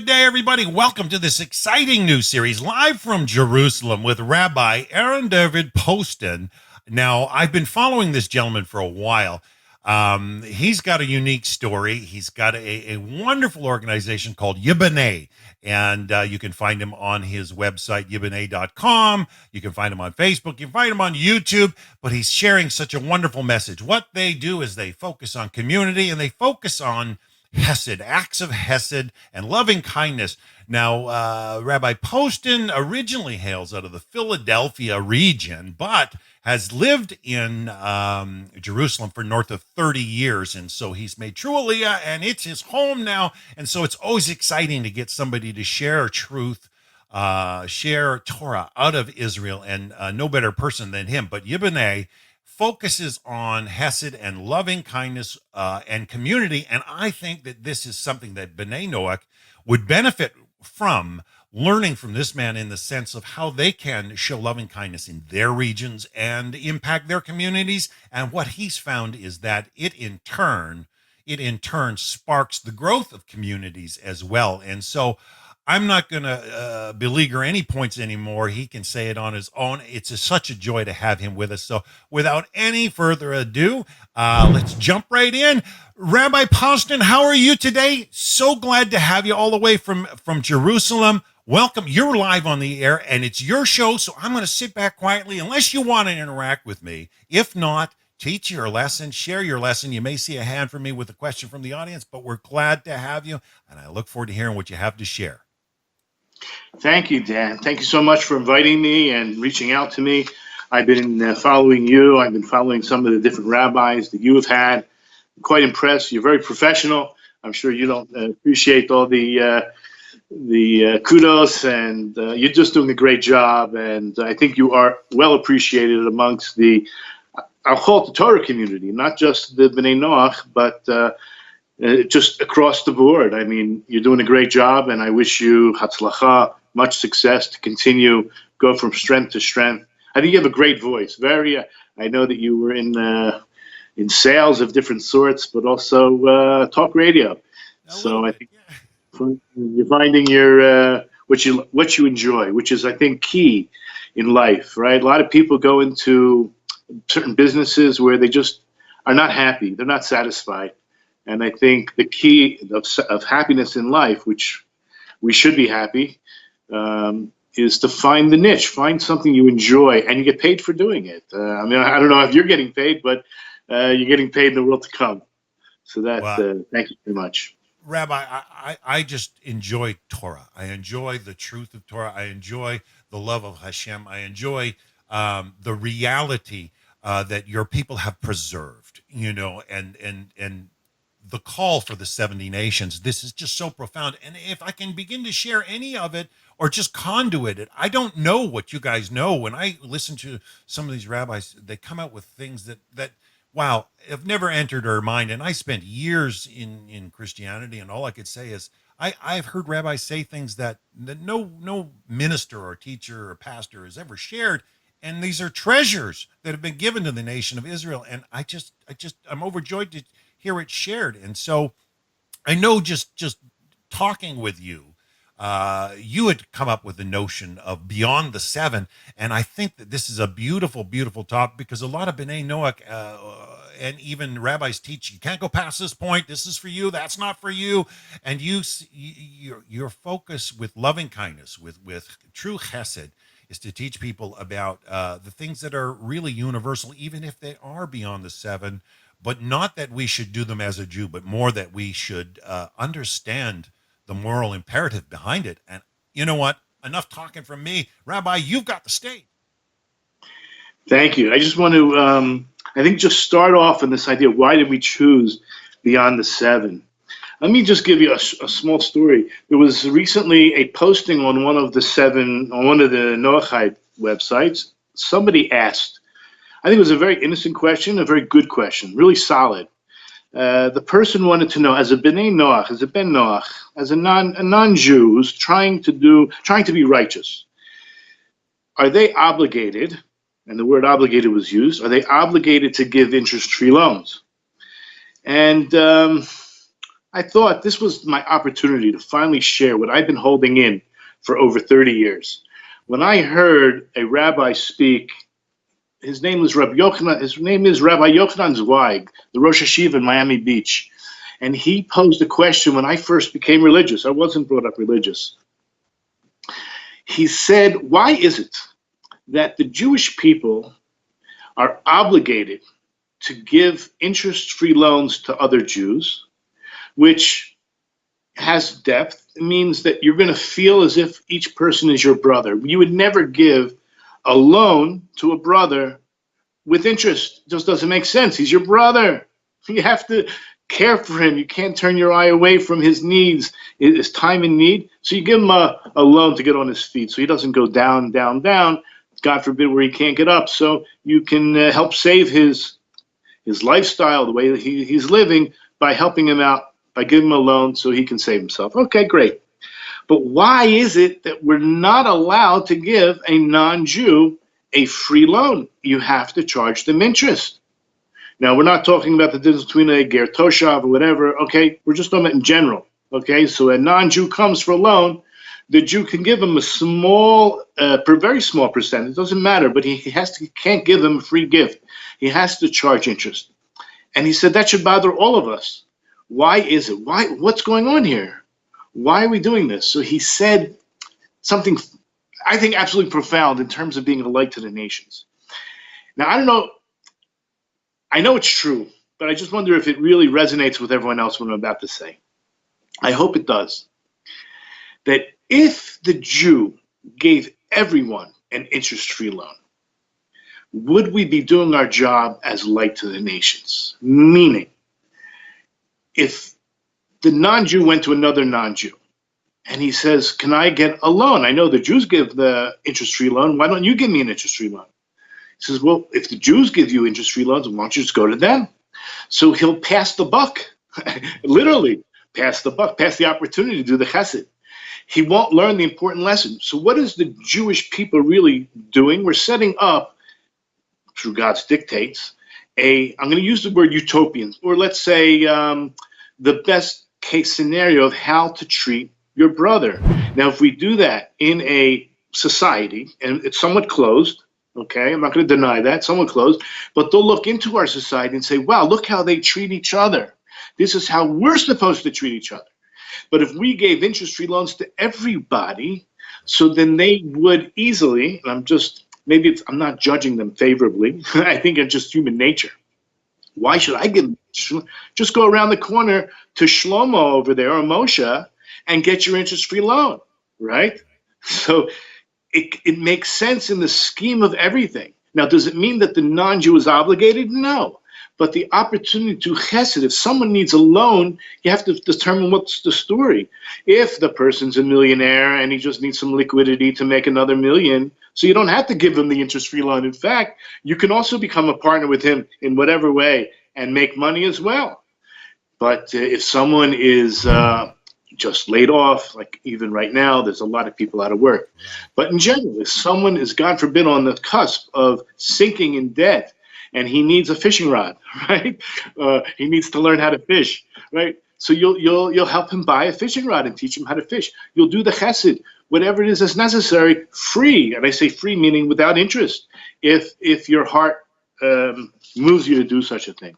Everybody, welcome to this exciting new series live from Jerusalem with Rabbi Dovid Poston. Now, I've been following this gentleman for a while. He's got a unique story. He's got a wonderful organization called Yiboneh, and you can find him on his website, Yiboneh.com. You can find him on Facebook. You can find him on YouTube, but he's sharing such a wonderful message. What they do is they focus on community, and they focus on Hesed, acts of Hesed and loving kindness. Now, Rabbi Poston originally hails out of the Philadelphia region, but has lived in Jerusalem for north of 30 years. And so he's made true Aliyah, and it's his home now. And so it's always exciting to get somebody to share truth, share Torah out of Israel, and no better person than him. But Yiboneh focuses on Hesed and loving kindness and community. And I think that this is something that B'nai Noach would benefit from, learning from this man in the sense of how they can show loving kindness in their regions and impact their communities. And what he's found is that it in turn sparks the growth of communities as well. And so I'm not going to beleaguer any points anymore. He can say it on his own. It's such a joy to have him with us. So without any further ado, let's jump right in. Rabbi Poston, how are you today? So glad to have you all the way from Jerusalem. Welcome. You're live on the air, and it's your show, so I'm going to sit back quietly unless you want to interact with me. If not, teach your lesson, share your lesson. You may see a hand from me with a question from the audience, but we're glad to have you, and I look forward to hearing what you have to share. Thank you, Dan. Thank you so much for inviting me and reaching out to me. I've been following you. I've been following some of the different rabbis that you have had. I'm quite impressed. You're very professional. I'm sure you don't appreciate all the kudos, and you're just doing a great job. And I think you are well appreciated amongst I'll call it the Torah community, not just the B'nai Noach, but just across the board. I mean, you're doing a great job, and I wish you hatzlacha, much success to continue, go from strength to strength. I think you have a great voice. I know that you were in sales of different sorts, but also talk radio. So I think you're finding your what you enjoy, which is, I think, key in life, right? A lot of people go into certain businesses where they just are not happy. They're not satisfied. And I think the key of happiness in life, which we should be happy, is to find the niche, find something you enjoy, and you get paid for doing it. I mean, I don't know if you're getting paid, but you're getting paid in the world to come. So thank you very much. Rabbi, I just enjoy Torah. I enjoy the truth of Torah. I enjoy the love of Hashem. I enjoy the reality that your people have preserved, and the call for the 70 nations. This is just so profound. And if I can begin to share any of it or just conduit it, I don't know what you guys know. When I listen to some of these rabbis, they come out with things that wow, have never entered our mind. And I spent years in Christianity, and all I could say is I've heard rabbis say things that no minister or teacher or pastor has ever shared. And these are treasures that have been given to the nation of Israel. And I'm overjoyed to hear it shared. And so I know just talking with you, you had come up with the notion of beyond the seven, and I think that this is a beautiful, beautiful topic because a lot of B'nai Noach and even rabbis teach you can't go past this point. This is for you. That's not for you. And your focus with loving kindness, with true chesed, is to teach people about the things that are really universal, even if they are beyond the seven. But not that we should do them as a Jew, but more that we should understand the moral imperative behind it. And you know what? Enough talking from me. Rabbi, you've got the stage. Thank you. I just want to, I think, just start off on this idea. Why did we choose beyond the seven? Let me just give you a small story. There was recently a posting on one of the Noahide websites. Somebody asked, I think it was a very innocent question, a very good question, really solid. The person wanted to know, as a B'nai Noach, as a Ben Noach, as a non-Jew who's trying to be righteous, are they obligated, and the word obligated was used, are they obligated to give interest-free loans? And I thought this was my opportunity to finally share what I've been holding in for over 30 years. When I heard a rabbi speak, his name is Rabbi Yochanan Zweig, the Rosh Hashiva in Miami Beach. And he posed a question when I first became religious. I wasn't brought up religious. He said, why is it that the Jewish people are obligated to give interest-free loans to other Jews, which has depth? It means that you're going to feel as if each person is your brother. You would never give a loan to a brother with interest. It just doesn't make sense. He's your brother. You have to care for him. You can't turn your eye away from his needs, his time in need. So you give him a loan to get on his feet so he doesn't go down, down, down, God forbid, where he can't get up. So you can help save his lifestyle, the way that he's living, by helping him out, by giving him a loan so he can save himself. Okay, great. But why is it that we're not allowed to give a non-Jew a free loan? You have to charge them interest. Now, we're not talking about the difference between a ger toshav or whatever. Okay, we're just talking about in general. Okay, so a non-Jew comes for a loan, the Jew can give him a small, very small percentage. It doesn't matter, but he can't give him a free gift. He has to charge interest. And he said that should bother all of us. Why is it? What's going on here? Why are we doing this? So he said something, I think, absolutely profound in terms of being a light to the nations. Now, I don't know. I know it's true, but I just wonder if it really resonates with everyone else what I'm about to say. I hope it does. That if the Jew gave everyone an interest-free loan, would we be doing our job as light to the nations? Meaning, if the non-Jew went to another non-Jew and he says, can I get a loan? I know the Jews give the interest-free loan. Why don't you give me an interest-free loan? He says, well, if the Jews give you interest-free loans, why don't you just go to them? So he'll pass the buck, literally pass the buck, pass the opportunity to do the chesed. He won't learn the important lesson. So what is the Jewish people really doing? We're setting up, through God's dictates, I'm going to use the word utopian, or let's say the best case scenario of how to treat your brother. Now, if we do that in a society, and it's somewhat closed, okay, I'm not going to deny that, somewhat closed, but they'll look into our society and say, wow, look how they treat each other. This is how we're supposed to treat each other. But if we gave interest-free loans to everybody, so then they would easily, and I'm not judging them favorably, I think it's just human nature. Why should I give them? Just go around the corner to Shlomo over there, or Moshe, and get your interest-free loan, right? So it makes sense in the scheme of everything. Now, does it mean that the non-Jew is obligated? No. But the opportunity to chesed, if someone needs a loan, you have to determine what's the story. If the person's a millionaire and he just needs some liquidity to make another million, so you don't have to give him the interest-free loan. In fact, you can also become a partner with him in whatever way and make money as well. But if someone is just laid off, like even right now, there's a lot of people out of work. But in general, if someone is, God forbid, on the cusp of sinking in debt, and he needs a fishing rod, right? He needs to learn how to fish, right? So you'll help him buy a fishing rod and teach him how to fish. You'll do the chesed, whatever it is that's necessary, free. And I say free meaning without interest, if your heart moves you to do such a thing.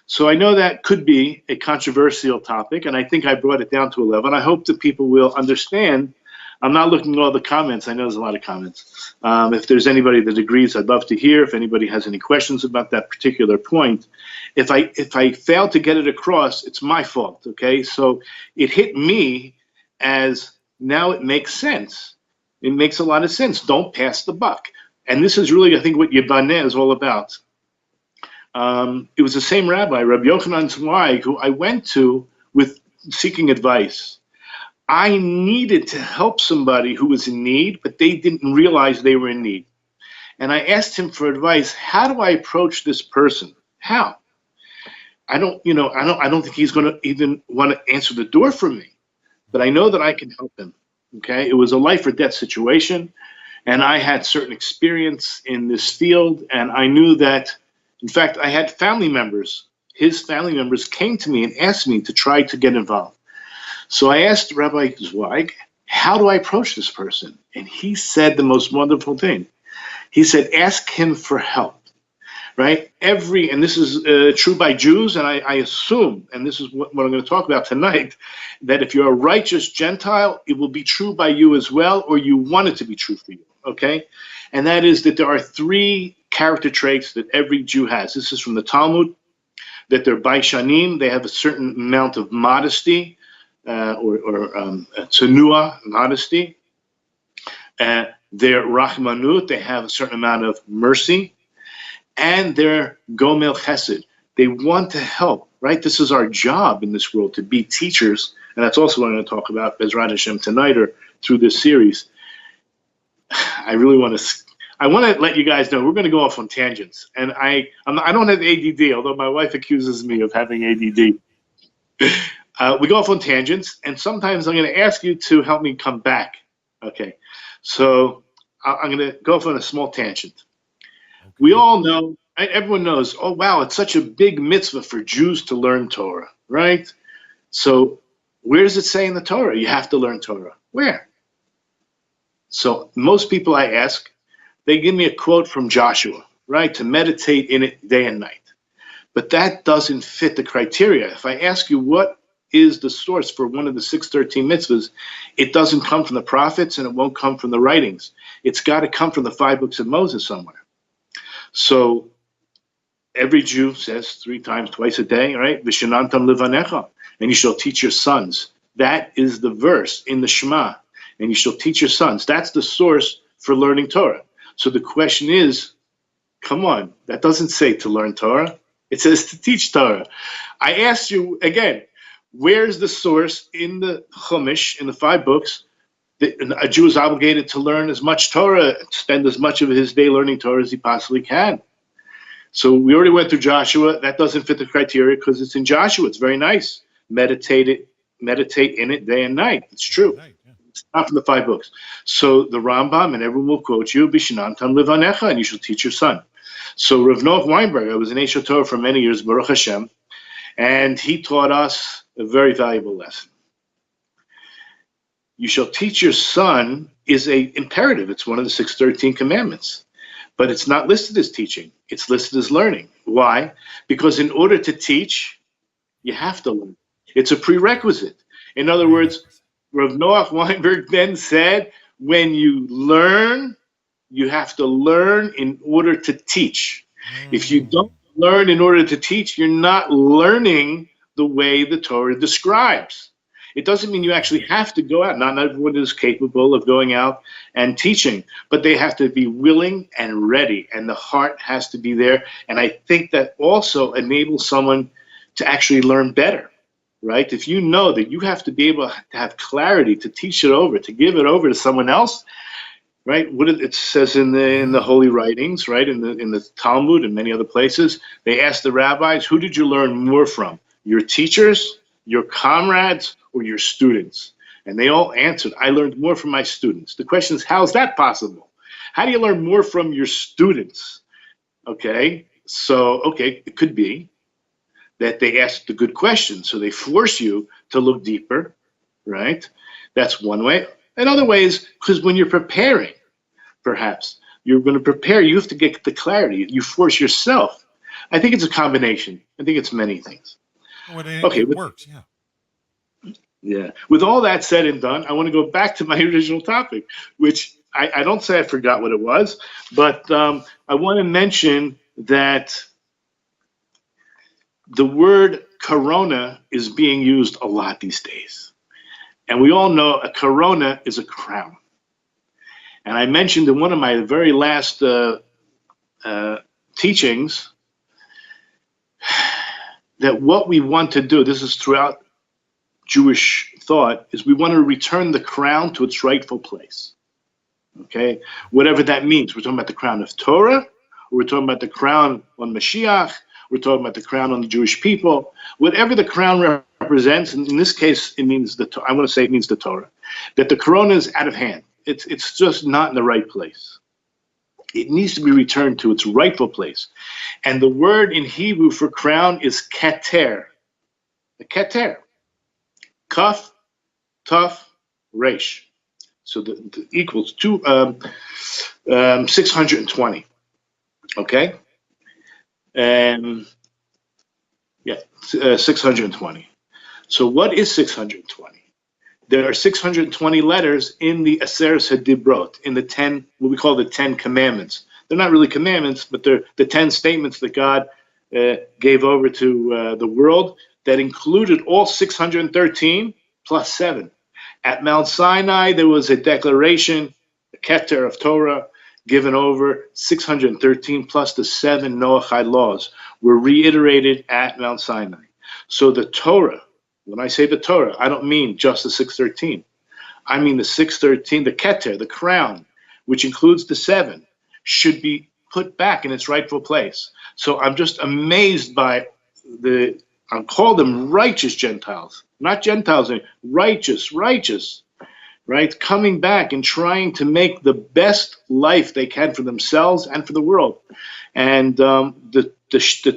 So I know that could be a controversial topic, and I think I brought it down to a level. And I hope that people will understand. I'm not looking at all the comments. I know there's a lot of comments. If there's anybody that agrees, I'd love to hear. If anybody has any questions about that particular point, if I fail to get it across, it's my fault. Okay, so it hit me as now it makes sense. It makes a lot of sense. Don't pass the buck. And this is really, I think, what Yiboneh is all about. It was the same rabbi, Rabbi Yochanan Zweig, who I went to with seeking advice. I needed to help somebody who was in need, but they didn't realize they were in need. And I asked him for advice. How do I approach this person? How? I don't think he's going to even want to answer the door for me, but I know that I can help him. Okay. It was a life or death situation, and I had certain experience in this field, and I knew that, in fact, I had family members. His family members came to me and asked me to try to get involved. So I asked Rabbi Zweig, how do I approach this person? And he said the most wonderful thing. He said, ask him for help, right? And this is true by Jews, and I assume, and this is what I'm going to talk about tonight, that if you're a righteous Gentile, it will be true by you as well, or you want it to be true for you, okay? And that is that there are 3 character traits that every Jew has. This is from the Talmud, that they're baishanim, they have a certain amount of modesty, or tsunua, modesty. They're rachmanut, they have a certain amount of mercy. And they're gomel chesed. They want to help, right? This is our job in this world, to be teachers. And that's also what I'm going to talk about, Bezrat Hashem, tonight or through this series. I want to let you guys know we're going to go off on tangents. And I don't have ADD, although my wife accuses me of having ADD. We go off on tangents, and sometimes I'm going to ask you to help me come back. Okay, so I'm going to go off on a small tangent. Okay. We all know, everyone knows, oh, wow, it's such a big mitzvah for Jews to learn Torah, right? So where does it say in the Torah you have to learn Torah? Where? So most people I ask, they give me a quote from Joshua, right, to meditate in it day and night. But that doesn't fit the criteria. If I ask you what is the source for one of the 613 mitzvahs, it doesn't come from the prophets, and it won't come from the writings. It's got to come from the 5 books of Moses somewhere. So every Jew says 3 times, twice a day, right? V'shenantam livanecha, and you shall teach your sons. That is the verse in the Shema, and you shall teach your sons. That's the source for learning Torah. So the question is, come on, that doesn't say to learn Torah. It says to teach Torah. I asked you again, where's the source in the Chumash, in the 5 books, that a Jew is obligated to learn as much Torah, spend as much of his day learning Torah as he possibly can? So we already went through Joshua. That doesn't fit the criteria because it's in Joshua. It's very nice. Meditate in it day and night. It's true. It's not from the 5 books. So the Rambam, and everyone will quote you, Bishanantam Livanecha, and you shall teach your son. So Rav Noach Weinberg, I was in Eish Torah for many years, Baruch Hashem, and he taught us a very valuable lesson. You shall teach your son is a imperative. It's one of the 613 commandments. But it's not listed as teaching. It's listed as learning. Why? Because in order to teach, you have to learn. It's a prerequisite. In other words, Rav Noach Weinberg then said, when you learn, you have to learn in order to teach. If you don't learn in order to teach, you're not learning the way the Torah describes. It doesn't mean you actually have to go out. Not everyone is capable of going out and teaching, but they have to be willing and ready, and the heart has to be there. And I think that also enables someone to actually learn better, right? If you know that you have to be able to have clarity to teach it over, to give it over to someone else, right? What it says in the holy writings, right? In the Talmud and many other places, they ask the rabbis, who did you learn more from? Your teachers, your comrades, or your students? And they all answered, I learned more from my students. The question is, how is that possible? How do you learn more from your students? Okay, so, it could be that they ask the good questions. So they force you to look deeper, right? That's one way. Another way is because when you're preparing, perhaps, you're going to prepare, you have to get the clarity. You force yourself. I think it's a combination. I think it's many things. Well, Okay, it works, yeah. Yeah. With all that said and done, I want to go back to my original topic, which I don't say I forgot what it was, but I want to mention that the word corona is being used a lot these days. And we all know a corona is a crown. And I mentioned in one of my very last teachings that what we want to do, this is throughout Jewish thought, is we want to return the crown to its rightful place. Okay? Whatever that means. We're talking about the crown of Torah, or we're talking about the crown on Mashiach, we're talking about the crown on the Jewish people. Whatever the crown represents, and in this case, it means I want to say it means the Torah, that the corona is out of hand. It's just not in the right place. It needs to be returned to its rightful place. And the word in Hebrew for crown is keter. The keter. Kaf, taf, resh. So the equals 620. Okay? And yeah, 620. So what is 620? There are 620 letters in the Aseret HaDibrot, in the 10, what we call the 10 commandments. They're not really commandments, but they're the 10 statements that God gave over to the world that included all 613 plus 7. At Mount Sinai, there was a declaration, the Keter of Torah, given over 613 plus the 7 Noahide laws were reiterated at Mount Sinai. So the Torah, when I say the Torah, I don't mean just the 613. I mean the 613, the Keter, the crown, which includes the 7, should be put back in its rightful place. So I'm just amazed by I'll call them righteous Gentiles, not Gentiles, righteous, right? Coming back and trying to make the best life they can for themselves and for the world. And the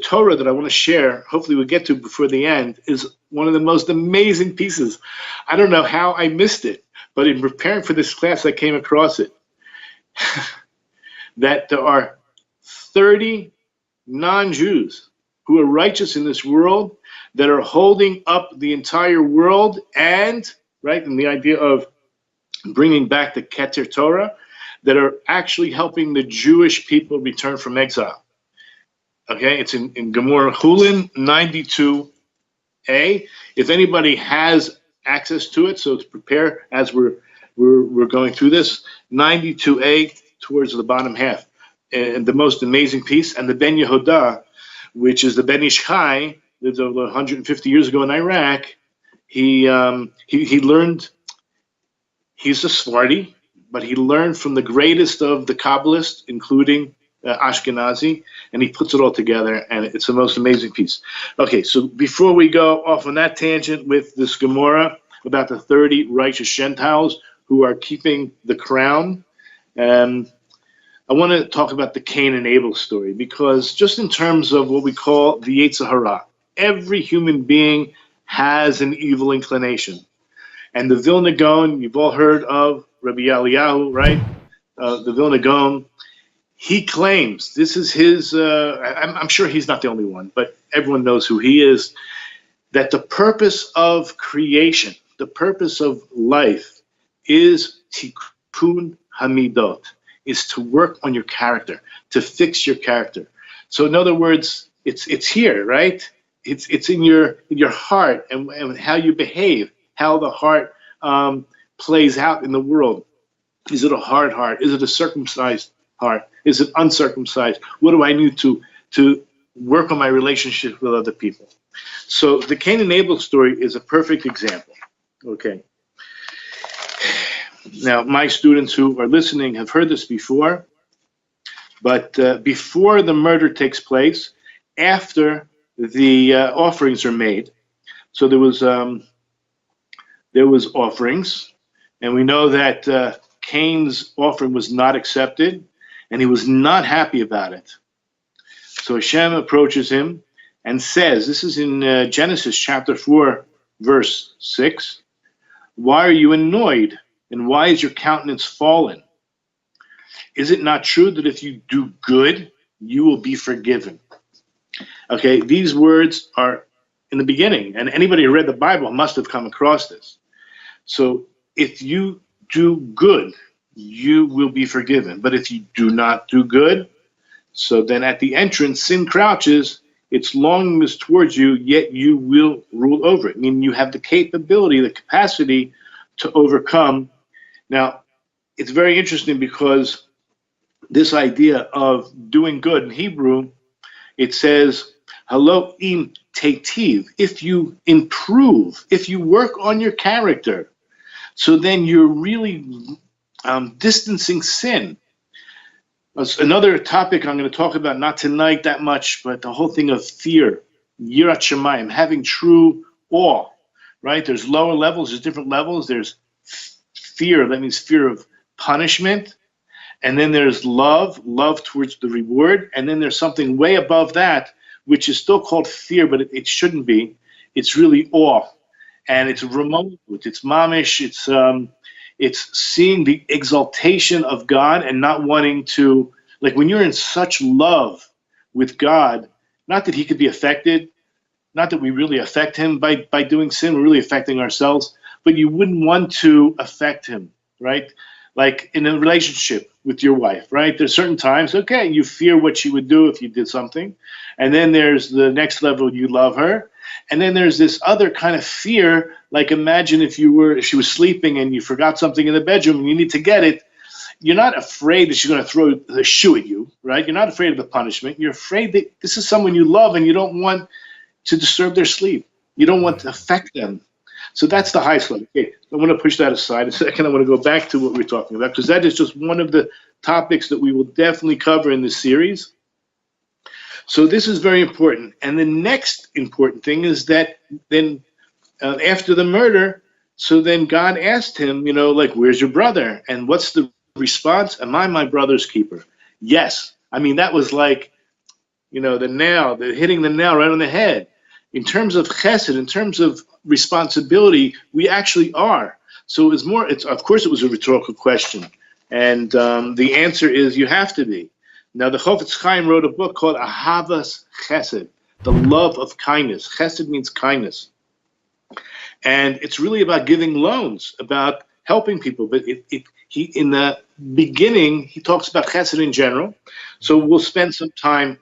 Torah that I want to share, hopefully we'll get to before the end, is one of the most amazing pieces. I don't know how I missed it, but in preparing for this class, I came across it. That there are 30 non-Jews who are righteous in this world that are holding up the entire world and, right, and the idea of bringing back the Keter Torah, that are actually helping the Jewish people return from exile. Okay, it's in Gemara Chulin 92a. If anybody has access to it, so to prepare as we're going through this, 92a towards the bottom half, and the most amazing piece. And the Ben Yehuda, which is the Ben Ish Chai, lived over 150 years ago in Iraq. He learned. He's a Sephardi, but he learned from the greatest of the Kabbalists, including Ashkenazi, and he puts it all together, and it's the most amazing piece. Okay, so before we go off on that tangent with this Gemara about the 30 righteous Gentiles who are keeping the crown, I want to talk about the Cain and Abel story, because just in terms of what we call the Yetzer Hara, every human being has an evil inclination. And the Vilna Gaon, you've all heard of Rabbi Eliyahu, right? The Vilna Gaon, he claims, this is his, I'm sure he's not the only one, but everyone knows who he is, that the purpose of creation, the purpose of life is tikkun hamidot, is to work on your character, to fix your character. So in other words, it's here, right? It's in your heart and how you behave, how the heart plays out in the world. Is it a hard heart? Is it a circumcised heart? Is it uncircumcised? What do I need to work on my relationship with other people? So the Cain and Abel story is a perfect example. Okay. Now, my students who are listening have heard this before, but before the murder takes place, after the offerings are made, so there was offerings, and we know that Cain's offering was not accepted, and he was not happy about it. So Hashem approaches him, and says, this is in Genesis chapter 4, verse 6, why are you annoyed, and why is your countenance fallen? Is it not true that if you do good, you will be forgiven? Okay, these words are in the beginning, and anybody who read the Bible must have come across this. So if you do good, you will be forgiven. But if you do not do good, so then at the entrance, sin crouches, its longingness towards you, yet you will rule over it. Meaning you have the capability, the capacity to overcome. Now, it's very interesting because this idea of doing good in Hebrew, it says, Halo im tetiv, if you improve, if you work on your character, so then you're really distancing sin. Another topic I'm going to talk about, not tonight that much, but the whole thing of fear, yirat shamayim, having true awe, right? There's lower levels, there's different levels. There's fear, that means fear of punishment. And then there's love towards the reward. And then there's something way above that, which is still called fear, but it shouldn't be. It's really awe. And it's remote, it's mamish, it's seeing the exaltation of God and not wanting to, like when you're in such love with God, not that he could be affected, not that we really affect him by doing sin, we're really affecting ourselves, but you wouldn't want to affect him, right? Like in a relationship with your wife, right? There's certain times, okay, you fear what she would do if you did something. And then there's the next level, you love her. And then there's this other kind of fear, like imagine if she was sleeping and you forgot something in the bedroom and you need to get it. You're not afraid that she's going to throw the shoe at you, right? You're not afraid of the punishment. You're afraid that this is someone you love and you don't want to disturb their sleep. You don't want to affect them. So that's the highest level. Okay, I want to push that aside a second. I want to go back to what we're talking about because that is just one of the topics that we will definitely cover in this series. So this is very important. And the next important thing is that then after the murder, so then God asked him, like, where's your brother? And what's the response? Am I my brother's keeper? Yes. I mean, that was like, hitting the nail right on the head. In terms of chesed, in terms of responsibility, we actually are. So of course it was a rhetorical question. And the answer is you have to be. Now, the Chofetz Chaim wrote a book called Ahavas Chesed, the love of kindness. Chesed means kindness. And it's really about giving loans, about helping people. But he in the beginning, he talks about Chesed in general. So we'll spend some time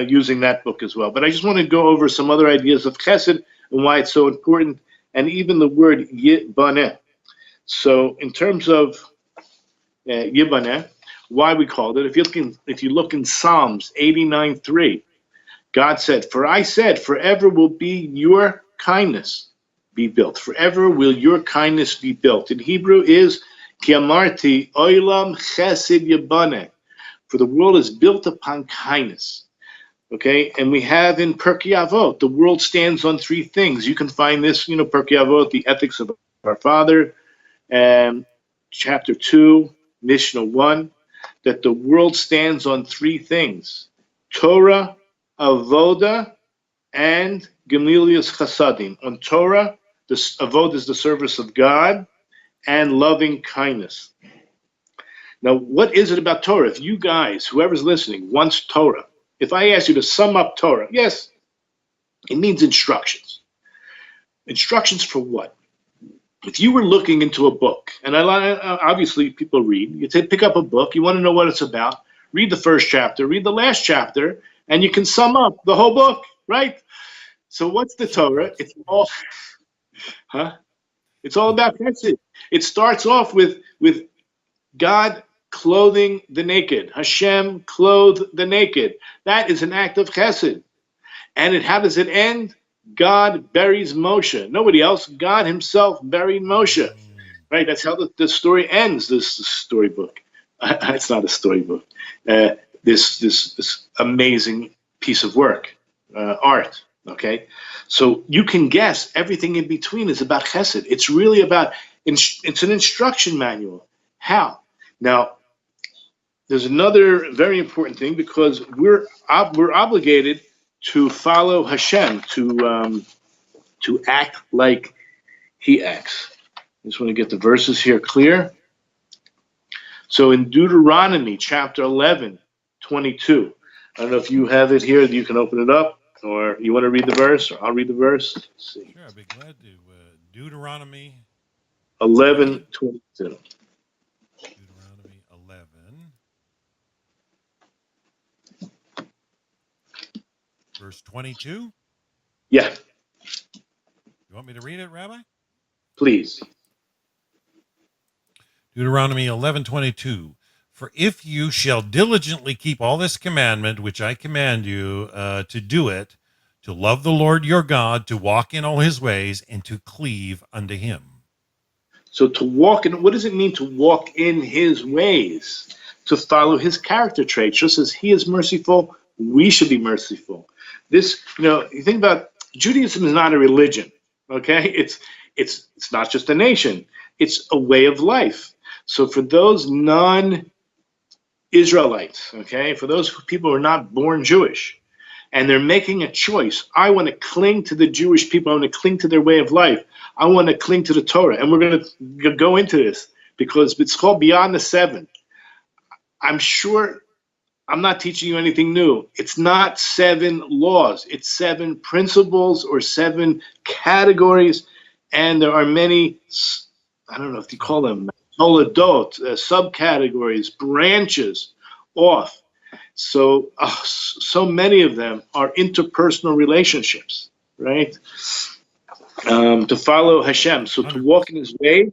using that book as well. But I just want to go over some other ideas of Chesed and why it's so important, and even the word Yiboneh. So in terms of Yiboneh, why we called it, if you look in Psalms 89:3, God said, "For I said, forever will be your kindness be built. Forever will your kindness be built." In Hebrew is Ki amarti olam chesed yiboneh. For the world is built upon kindness. Okay, and we have in Pirkei Avot, the world stands on three things. You can find this, Pirkei Avot, the ethics of our Father, and chapter 2, Mishnah 1, that the world stands on three things: Torah, Avoda, and Gemilius Chasadim. On Torah, the Avoda is the service of God, and loving kindness. Now, what is it about Torah? If you guys, whoever's listening, wants Torah, if I ask you to sum up Torah, yes, it means instructions. Instructions for what? If you were looking into a book, and obviously people read, you pick up a book, you want to know what it's about, read the first chapter, read the last chapter, and you can sum up the whole book, right? So what's the Torah? It's all about chesed. It starts off with God clothing the naked. Hashem clothed the naked. That is an act of chesed. And how does it end? God buries Moshe. Nobody else. God himself buried Moshe. Right? That's how the story ends, this storybook. It's not a storybook. This amazing piece of work, art. Okay? So you can guess everything in between is about chesed. It's really about, it's an instruction manual. How? Now, there's another very important thing, because we're obligated to follow Hashem, to act like He acts. I just want to get the verses here clear. So in Deuteronomy chapter 11, 22. I don't know if you have it here. You can open it up, or you want to read the verse, or I'll read the verse. Let's see. Sure, I'd be glad to. Deuteronomy 11, 22. Deuteronomy 11, verse 22. Yeah, You want me to read it, Rabbi? please. Deuteronomy 11:22. For if you shall diligently keep all this commandment which I command you to do it, to love the Lord your God, to walk in all his ways, and to cleave unto him. So to walk in, what does it mean to walk in His ways? To follow His character traits. Just as He is merciful, we should be merciful. This, you think about Judaism is not a religion, okay? It's not just a nation. It's a way of life. So for those non-Israelites, okay, for those people who are not born Jewish, and they're making a choice, I want to cling to the Jewish people. I want to cling to their way of life. I want to cling to the Torah. And we're going to go into this because it's called Beyond the Seven. I'm sure I'm not teaching you anything new. It's not 7 laws. It's 7 principles or 7 categories. And there are many, I don't know if you call them toledot, subcategories, branches off. So many of them are interpersonal relationships, right? To follow Hashem. So to walk in His way,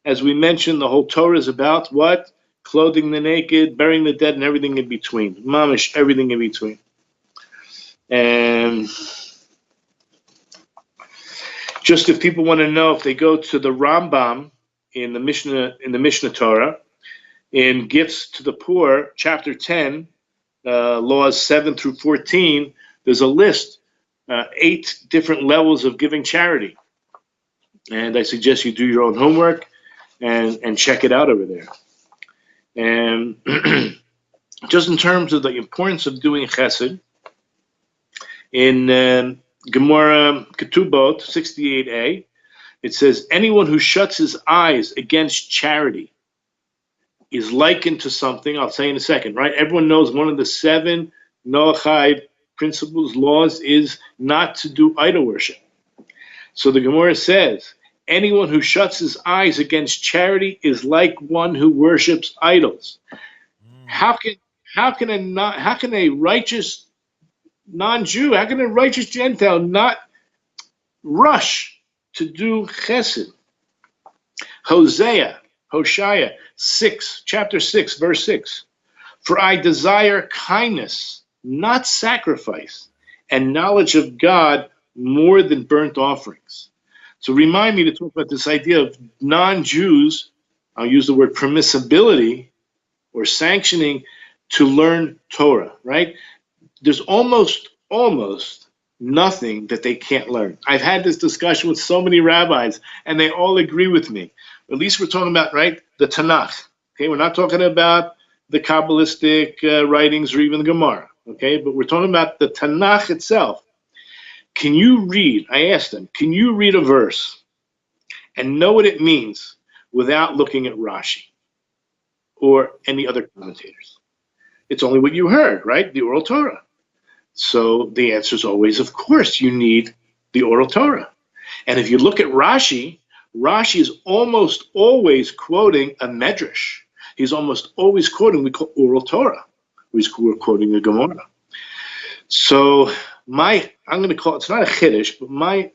as we mentioned, the whole Torah is about what? Clothing the naked, burying the dead, and everything in between. Mamish, everything in between. And just if people want to know, if they go to the Rambam in the Mishnah Torah, in Gifts to the Poor, chapter 10, laws 7 through 14, there's a list, 8 different levels of giving charity. And I suggest you do your own homework and check it out over there. And just in terms of the importance of doing chesed, in Gemara Ketubot 68a, it says, anyone who shuts his eyes against charity is likened to something, I'll say in a second, right? Everyone knows one of the 7 Noahide principles, laws, is not to do idol worship. So the Gemara says, anyone who shuts his eyes against charity is like one who worships idols. How can a righteous non-Jew, how can a righteous Gentile not rush to do chesed? Hosea, chapter 6, verse 6. For I desire kindness, not sacrifice, and knowledge of God more than burnt offerings. So remind me to talk about this idea of non-Jews, I'll use the word permissibility or sanctioning to learn Torah, right? There's almost nothing that they can't learn. I've had this discussion with so many rabbis, and they all agree with me. At least we're talking about, right, the Tanakh. Okay, we're not talking about the Kabbalistic writings or even the Gemara. Okay, but we're talking about the Tanakh itself. Can you read, I asked them, can you read a verse and know what it means without looking at Rashi or any other commentators? It's only what you heard, right? The oral Torah. So the answer is always, of course, you need the oral Torah. And if you look at Rashi, Rashi is almost always quoting a medrash. He's almost always quoting, we call oral Torah. We're quoting the Gemara. So I'm going to call it's not a chiddush, but my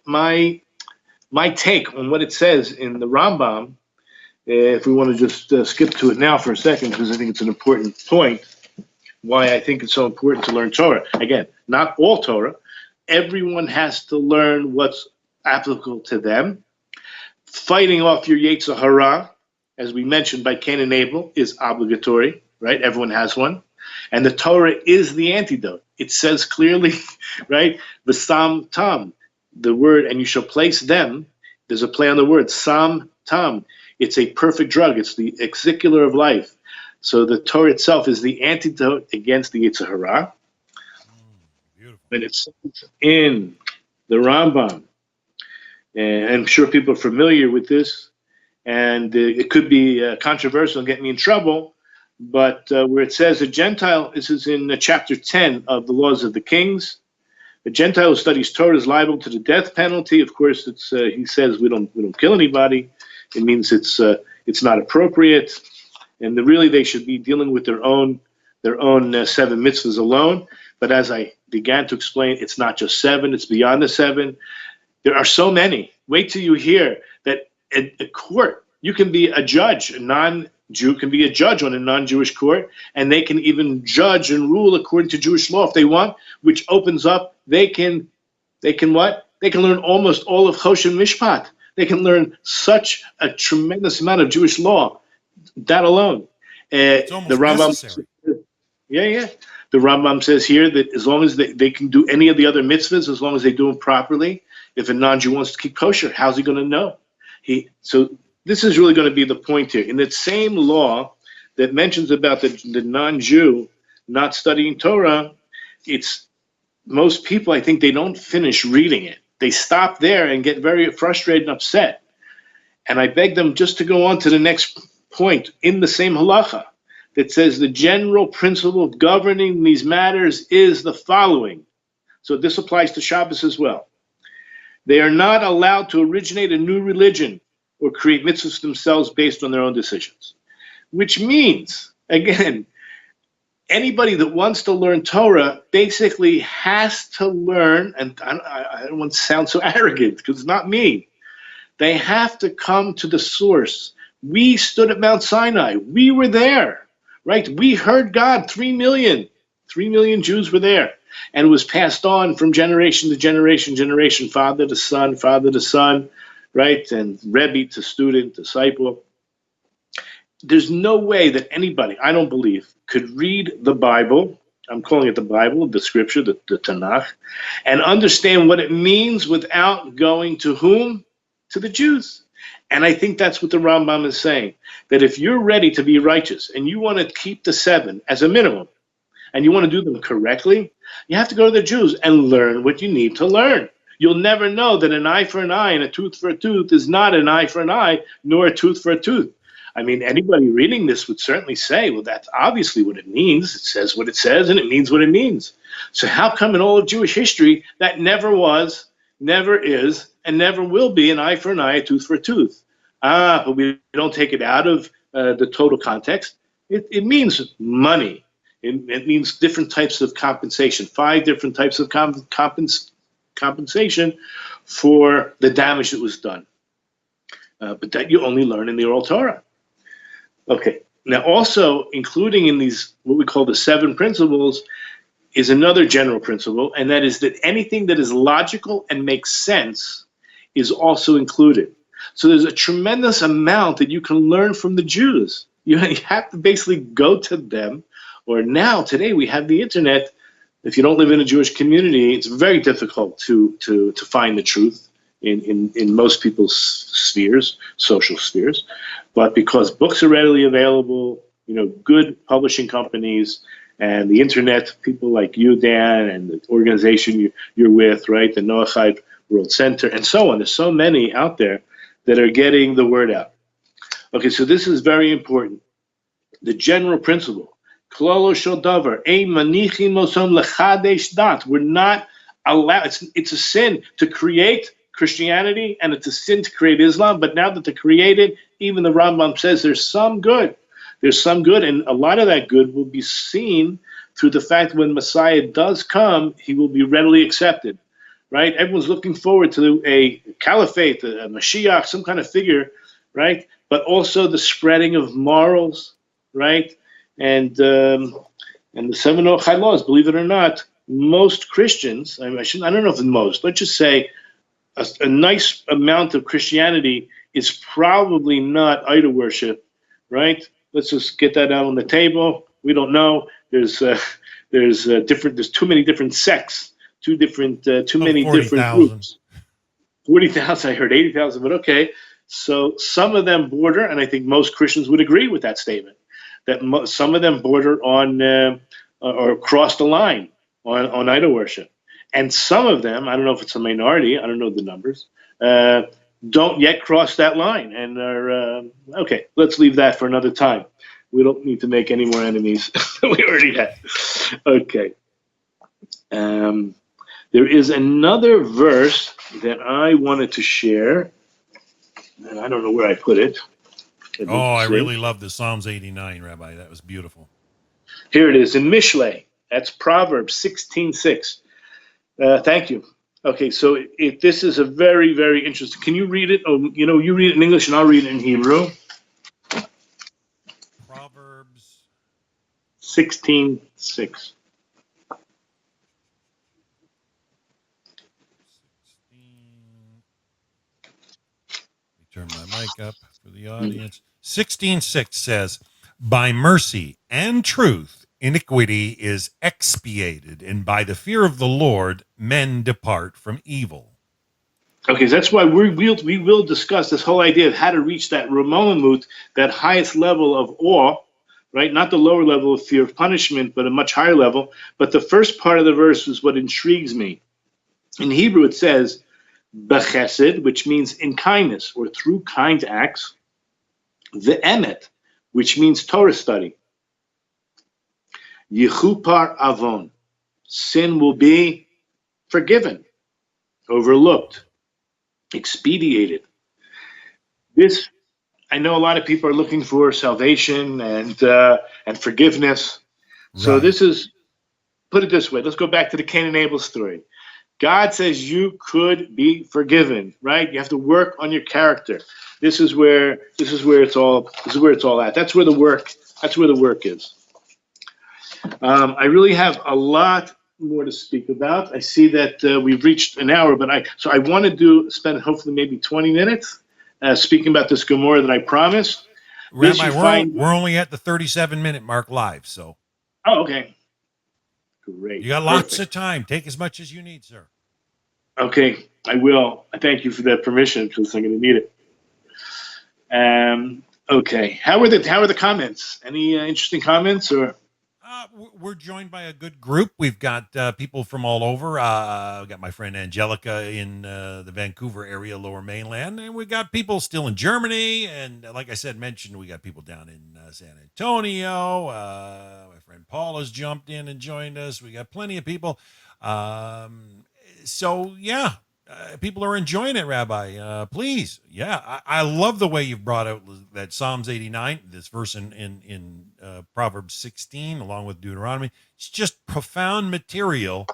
take on what it says in the Rambam, if we want to just skip to it now for a second, because I think it's an important point, why I think it's so important to learn Torah. Again, not all Torah. Everyone has to learn what's applicable to them. Fighting off your Yetzer Hara, as we mentioned by Cain and Abel, is obligatory, right? Everyone has one. And the Torah is the antidote. It says clearly, right? V'sam tam, the word, and you shall place them. There's a play on the word, sam tam. It's a perfect drug. It's the executor of life. So the Torah itself is the antidote against the Yetzer Hara. And it's in the Rambam. And I'm sure people are familiar with this, and it could be controversial and get me in trouble, but where it says a Gentile, this is in chapter 10 of the Laws of the Kings. A Gentile who studies Torah is liable to the death penalty. Of course, it's he says we don't kill anybody. It means it's not appropriate, and really they should be dealing with their own 7 mitzvahs alone. But as I began to explain, it's not just 7; it's beyond the 7. There are so many. Wait till you hear that a court, you can be a judge. A non-Jew can be a judge on a non-Jewish court, and they can even judge and rule according to Jewish law if they want, which opens up, they can what? They can learn almost all of Choshen Mishpat. They can learn such a tremendous amount of Jewish law, that alone. It's almost the Rambam, necessary. Yeah. The Rambam says here that as long as they can do any of the other mitzvahs, as long as they do them properly, if a non-Jew wants to keep kosher, how's he going to know? So this is really going to be the point here. In that same law that mentions about the non-Jew not studying Torah, it's most people, I think, they don't finish reading it. They stop there and get very frustrated and upset. And I beg them just to go on to the next point in the same halacha that says the general principle of governing these matters is the following. So this applies to Shabbos as well. They are not allowed to originate a new religion or create mitzvahs themselves based on their own decisions. Which means, again, anybody that wants to learn Torah basically has to learn, and I don't want to sound so arrogant because it's not me, they have to come to the source. We stood at Mount Sinai. We were there, right? We heard God. 3 million Jews were there. And it was passed on from generation to generation, father to son, right? And Rabbi to student, disciple. There's no way that anybody, I don't believe, could read the Bible, I'm calling it the Bible, the scripture, the Tanakh, and understand what it means without going to whom? To the Jews. And I think that's what the Rambam is saying, that if you're ready to be righteous and you want to keep the 7 as a minimum, and you want to do them correctly, you have to go to the Jews and learn what you need to learn. You'll never know that an eye for an eye and a tooth for a tooth is not an eye for an eye, nor a tooth for a tooth. I mean, anybody reading this would certainly say, well, that's obviously what it means. It says what it says, and it means what it means. So how come in all of Jewish history that never was, never is, and never will be an eye for an eye, a tooth for a tooth? But we don't take it out of the total context. It means money. It means different types of compensation, 5 different types of compensation for the damage that was done. But that you only learn in the oral Torah. Okay, now also including in these, what we call the 7 principles, is another general principle, and that is that anything that is logical and makes sense is also included. So there's a tremendous amount that you can learn from the Jews. You have to basically go to them. Or now, today, we have the internet. If you don't live in a Jewish community, it's very difficult to find the truth in most people's spheres, social spheres. But because books are readily available, good publishing companies, and the internet, people like you, Dan, and the organization you're with, right, the Noahide World Center, and so on. There's so many out there that are getting the word out. Okay, so this is very important. The general principle. We're not allowed, it's a sin to create Christianity and it's a sin to create Islam, but now that they're created, even the Rambam says there's some good. There's some good, and a lot of that good will be seen through the fact that when Messiah does come, he will be readily accepted, right? Everyone's looking forward to a caliphate, a Mashiach, some kind of figure, right? But also the spreading of morals, right? And the 7 Noahide laws, believe it or not, most Christians, I don't know if it's most, let's just say a nice amount of Christianity is probably not idol worship, right? Let's just get that out on the table. We don't know. There's too many different sects, too many 40, different 000. groups. 40,000, I heard 80,000, but okay. So some of them border, and I think most Christians would agree with that statement, that some of them border on or cross the line on idol worship. And some of them, I don't know if it's a minority, I don't know the numbers, don't yet cross that line and are, okay, let's leave that for another time. We don't need to make any more enemies than we already have. Okay. There is another verse that I wanted to share, and I don't know where I put it. Oh, I really love the Psalms 89, Rabbi. That was beautiful. Here it is in Mishlei. That's Proverbs 16:6. Thank you. Okay, so this is a very, very interesting. Can you read it? Oh, you read it in English and I'll read it in Hebrew. Proverbs 16:6. Turn my mic up for the audience. 16:6 says, "By mercy and truth, iniquity is expiated, and by the fear of the Lord, men depart from evil." Okay, so that's why we will discuss this whole idea of how to reach that Ramamamut, that highest level of awe, right? Not the lower level of fear of punishment, but a much higher level. But the first part of the verse is what intrigues me. In Hebrew, it says, Bechesed, which means in kindness or through kind acts. The Emet, which means Torah study. Yechupar Avon, sin will be forgiven, overlooked, expedited. This, I know a lot of people are looking for salvation and forgiveness. So Right. this is, put it this way. Let's go back to the Cain and Abel story. God says you could be forgiven, right? You have to work on your character. This is where it's all at. That's where the work is. I really have a lot more to speak about. I see that we've reached an hour, but I want to spend hopefully maybe 20 minutes speaking about this Gemara that I promised. Rabbi, we're only at the 37-minute mark live, so. Oh, okay. Great. You got lots of time. Take as much as you need, sir. Okay, I will. I thank you for that permission because I'm going to need it. Okay. How are the comments? Any interesting comments or? We're joined by a good group. We've got people from all over. I've got my friend Angelica in the Vancouver area, Lower Mainland, and we got people still in Germany. And like I mentioned, we got people down in San Antonio. My friend Paul has jumped in and joined us. We got plenty of people. So yeah, people are enjoying it, Rabbi. Please, yeah, I love the way you've brought out that Psalms 89, this verse in Proverbs 16, along with Deuteronomy. It's just profound material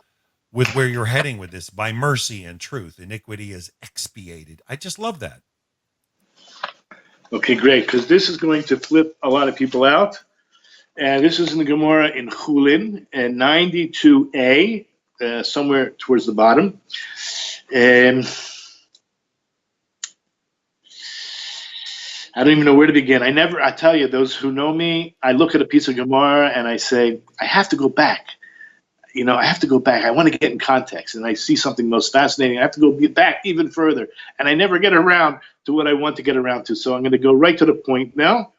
with where you're heading with this. By mercy and truth, iniquity is expiated. I just love that. Okay, great, because this is going to flip a lot of people out. And this is in the Gemara in Chulin, and 92a, somewhere towards the bottom. I don't even know where to begin. I tell you, those who know me, I look at a piece of Gemara and I say, I have to go back. I have to go back. I want to get in context. And I see something most fascinating. I have to go back even further. And I never get around to what I want to get around to. So I'm going to go right to the point now.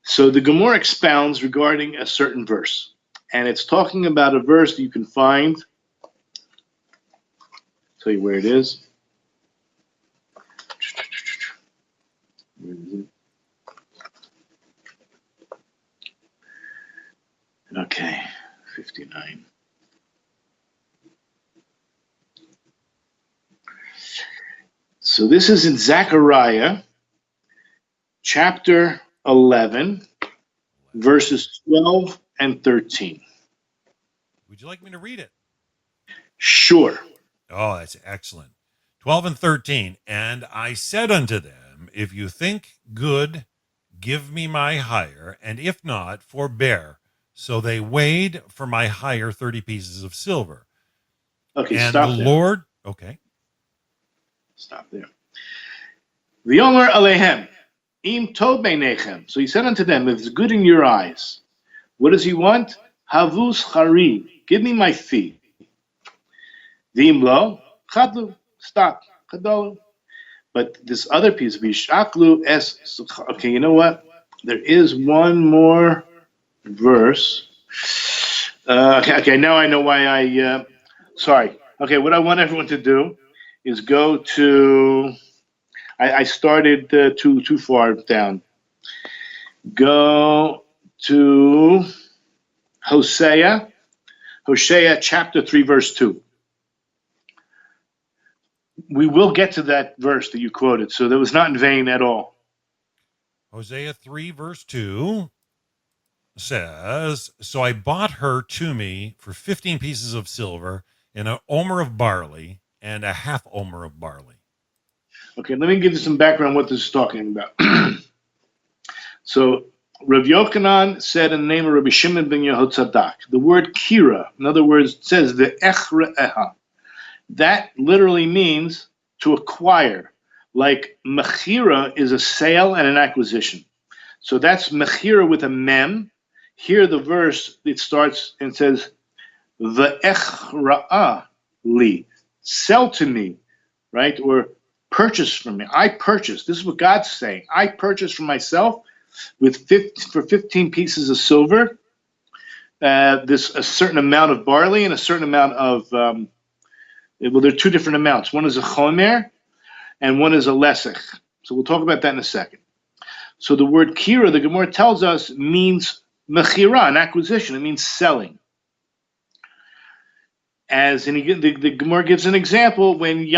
So the Gemara expounds regarding a certain verse. And it's talking about a verse that you can find. Tell you where it is. Where is it? Okay, 59. So this is in Zechariah, chapter 11, verses 12 and 13. Would you like me to read it? Sure. Oh, that's excellent. 12 and 13. And I said unto them, if you think good, give me my hire, and if not, forbear. So they weighed for my hire 30 pieces of silver. Okay, and stop the there. Lord, okay. Stop there. V'yomer alehem, im tov beinechem. So he said unto them, if it's good in your eyes, what does he want? Havus chari, give me my fee. V'im lo, chadlu, stop, chadolu. But this other piece, v'shaklu es, okay, you know what? There is one more verse. Okay, now I know why sorry. Okay, what I want everyone to do is go to. I started too far down. Go to Hosea chapter 3, verse 2. We will get to that verse that you quoted, so that was not in vain at all. Hosea 3, verse 2 says, "So I bought her to me for 15 pieces of silver and an omer of barley and a half omer of barley." Okay, let me give you some background what this is talking about. So, Rav Yochanan said in the name of Rabbi Shimon ben Yehotzadak, the word kira, in other words, it says the echre'eha. That literally means to acquire. Like mechira is a sale and an acquisition. So that's mechira with a mem. Here the verse, it starts and says, the echra'a li, sell to me, right? Or purchase from me. I purchase. This is what God's saying. I purchase for myself for 15 pieces of silver, a certain amount of barley and a certain amount of, well, there are two different amounts. One is a chomer and one is a lesech. So we'll talk about that in a second. So the word kira, the Gemara tells us, means mechira, an acquisition. It means selling. As in, the Gemara gives an example when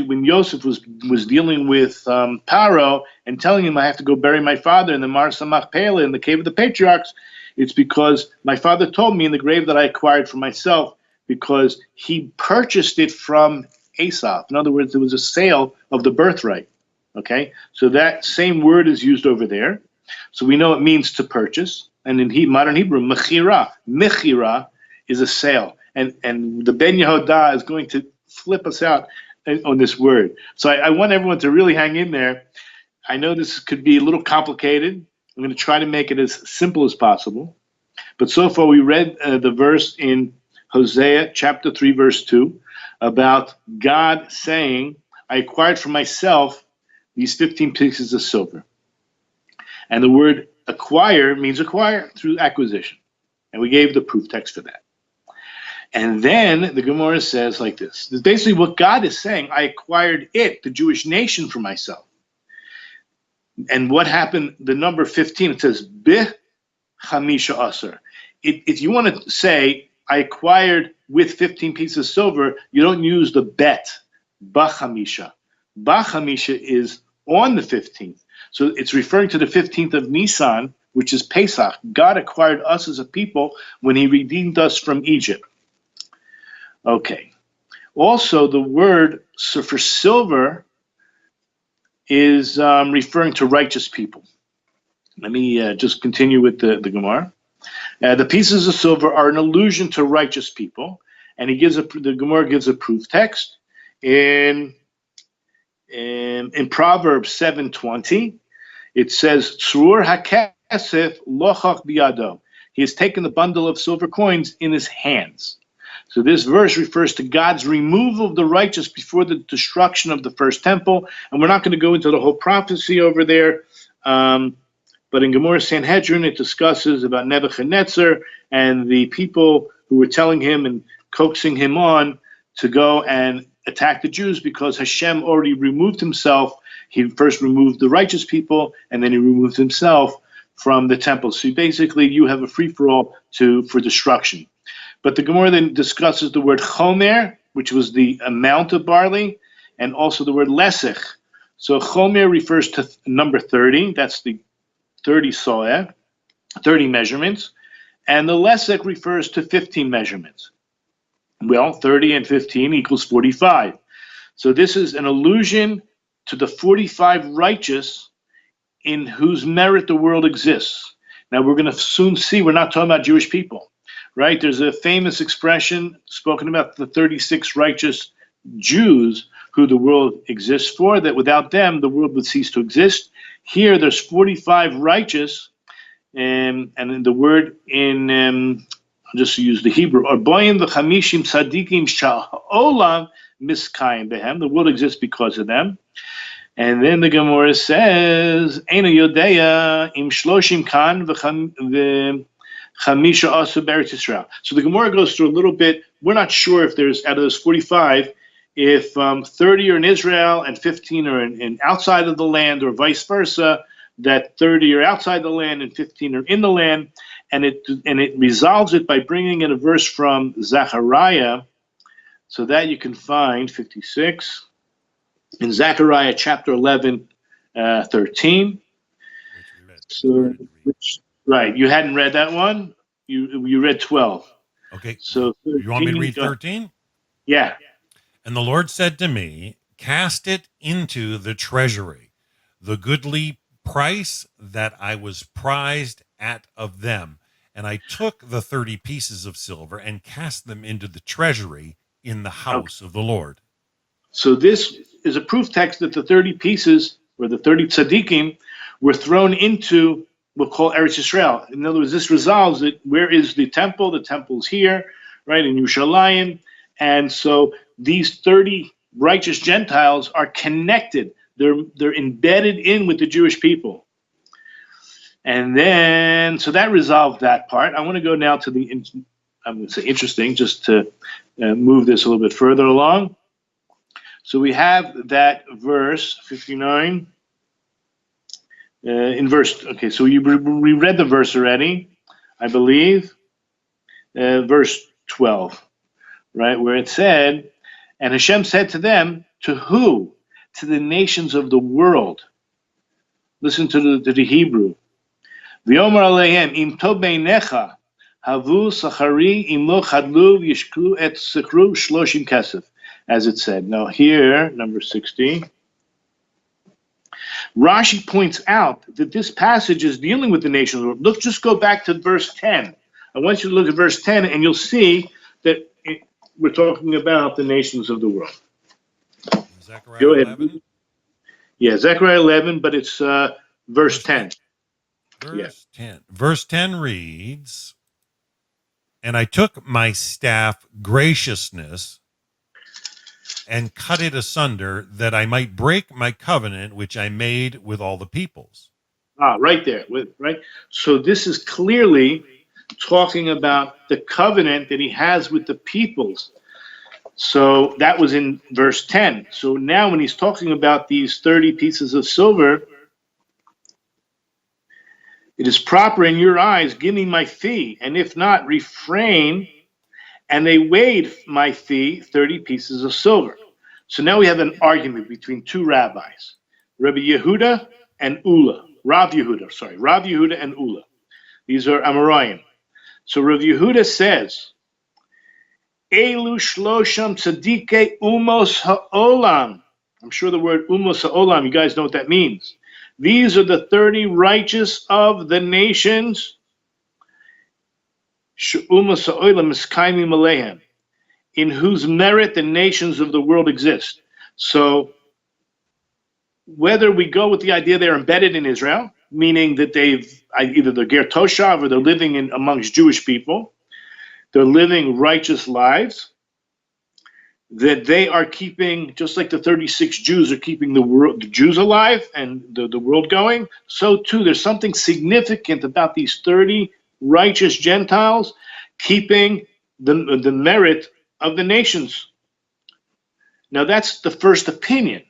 when Yosef was dealing with Paro and telling him, I have to go bury my father in the Marsa Machpelah, in the cave of the patriarchs, it's because my father told me in the grave that I acquired for myself, because he purchased it from Esau. In other words, there was a sale of the birthright. Okay, so that same word is used over there. So we know it means to purchase. And in modern Hebrew, mechira is a sale. And the Ben Yehodah is going to flip us out on this word. So I want everyone to really hang in there. I know this could be a little complicated. I'm going to try to make it as simple as possible. But so far we read the verse in Hosea chapter 3, verse 2, about God saying, I acquired for myself these 15 pieces of silver. And the word acquire means acquire through acquisition. And we gave the proof text for that. And then the Gemara says like this. This is basically what God is saying. I acquired it, the Jewish nation, for myself. And what happened, the number 15, it says, Bih Chamisha Aser. If you want to say, I acquired with 15 pieces of silver, you don't use the bet, Bachamisha. Bachamisha is on the 15th. So it's referring to the 15th of Nisan, which is Pesach. God acquired us as a people when he redeemed us from Egypt. Okay. Also, the word for silver is referring to righteous people. Let me just continue with the Gemara. The pieces of silver are an allusion to righteous people, and the Gemara gives a proof text in Proverbs 7:20. It says, "Tzrur hakesef lochach biyado." He has taken the bundle of silver coins in his hands. So this verse refers to God's removal of the righteous before the destruction of the first temple. And we're not going to go into the whole prophecy over there. But in Gemara Sanhedrin, it discusses about Nebuchadnezzar and the people who were telling him and coaxing him on to go and attack the Jews because Hashem already removed himself. He first removed the righteous people, and then he removed himself from the temple. So basically, you have a free-for-all for destruction. But the Gemara then discusses the word chomer, which was the amount of barley, and also the word lesech. So chomer refers to number 30. That's the 30 soeh, 30 measurements. And the lesech refers to 15 measurements. Well, 30 and 15 equals 45. So this is an allusion to the 45 righteous in whose merit the world exists. Now we're going to soon see we're not talking about Jewish people. Right? There's a famous expression spoken about the 36 righteous Jews who the world exists for, that without them, the world would cease to exist. Here, there's 45 righteous, and in the word I'll just use the Hebrew, Arboim v'chamishim tzadikim sha'olam miskayim behem. The world exists because of them. And then the Gemara says, Eina yodeya im shloshim kan Chamisha Asu Beretz Yisrael. So the Gemara goes through a little bit. We're not sure if there's, out of those 45, if 30 are in Israel and 15 are in outside of the land, or vice versa, that 30 are outside the land and 15 are in the land. And it resolves it by bringing in a verse from Zechariah, so that you can find 56 in Zechariah chapter 11, 13. So, right, you hadn't read that one. You read 12. Okay. So 13, you want me to read 13? Yeah. And the Lord said to me, cast it into the treasury, the goodly price that I was prized at of them. And I took the 30 pieces of silver and cast them into the treasury in the house of the Lord. So this is a proof text that the 30 pieces, or the 30 tzaddikim, were thrown into what we'll call Eretz Yisrael. In other words, this resolves it. Where is the temple? The temple's here, right, in Yerushalayim. And so these 30 righteous Gentiles are connected. They're embedded in with the Jewish people. And then, so that resolved that part. I want to go now to the, I'm going to say interesting, just to move this a little bit further along. So we have that verse 59. In verse, okay, so we read the verse already, I believe. Verse 12, right, where it said, and Hashem said to them, to who? To the nations of the world. Listen to the Hebrew. V'yomer aleihem im tov beinecha havu sachari im lo chadlu yishklu et sekru shloshim kesef, as it said. Now here, number 60, Rashi points out that this passage is dealing with the nations of the world. Look, just go back to verse 10. I want you to look at verse 10, and you'll see that we're talking about the nations of the world. Zechariah Go ahead. 11? Yeah, Zechariah 11, but it's verse 10. Verse 10. Verse 10 reads, and I took my staff graciousness and cut it asunder, that I might break my covenant which I made with all the peoples. Right there, right? So this is clearly talking about the covenant that he has with the peoples. So that was in verse 10. So now when he's talking about these 30 pieces of silver, it is proper in your eyes, give me my fee, and if not, refrain. And they weighed my fee, 30 pieces of silver. So now we have an argument between two rabbis, Rabbi Yehuda and Ula. Rav Yehuda and Ula. These are Amoraim. So Rav Yehuda says, Elu shlosham tzadike umos ha'olam. I'm sure the word umos ha'olam, you guys know what that means. These are the 30 righteous of the nations, umos ha'olam miskaimim alehem, in whose merit the nations of the world exist. So whether we go with the idea they're embedded in Israel, meaning that they've either they're ger toshav or they're living in amongst Jewish people, they're living righteous lives, that they are keeping, just like the 36 Jews are keeping the Jews alive and the world going, so too there's something significant about these 30 righteous Gentiles keeping the merit of the nations. Now that's the first opinion.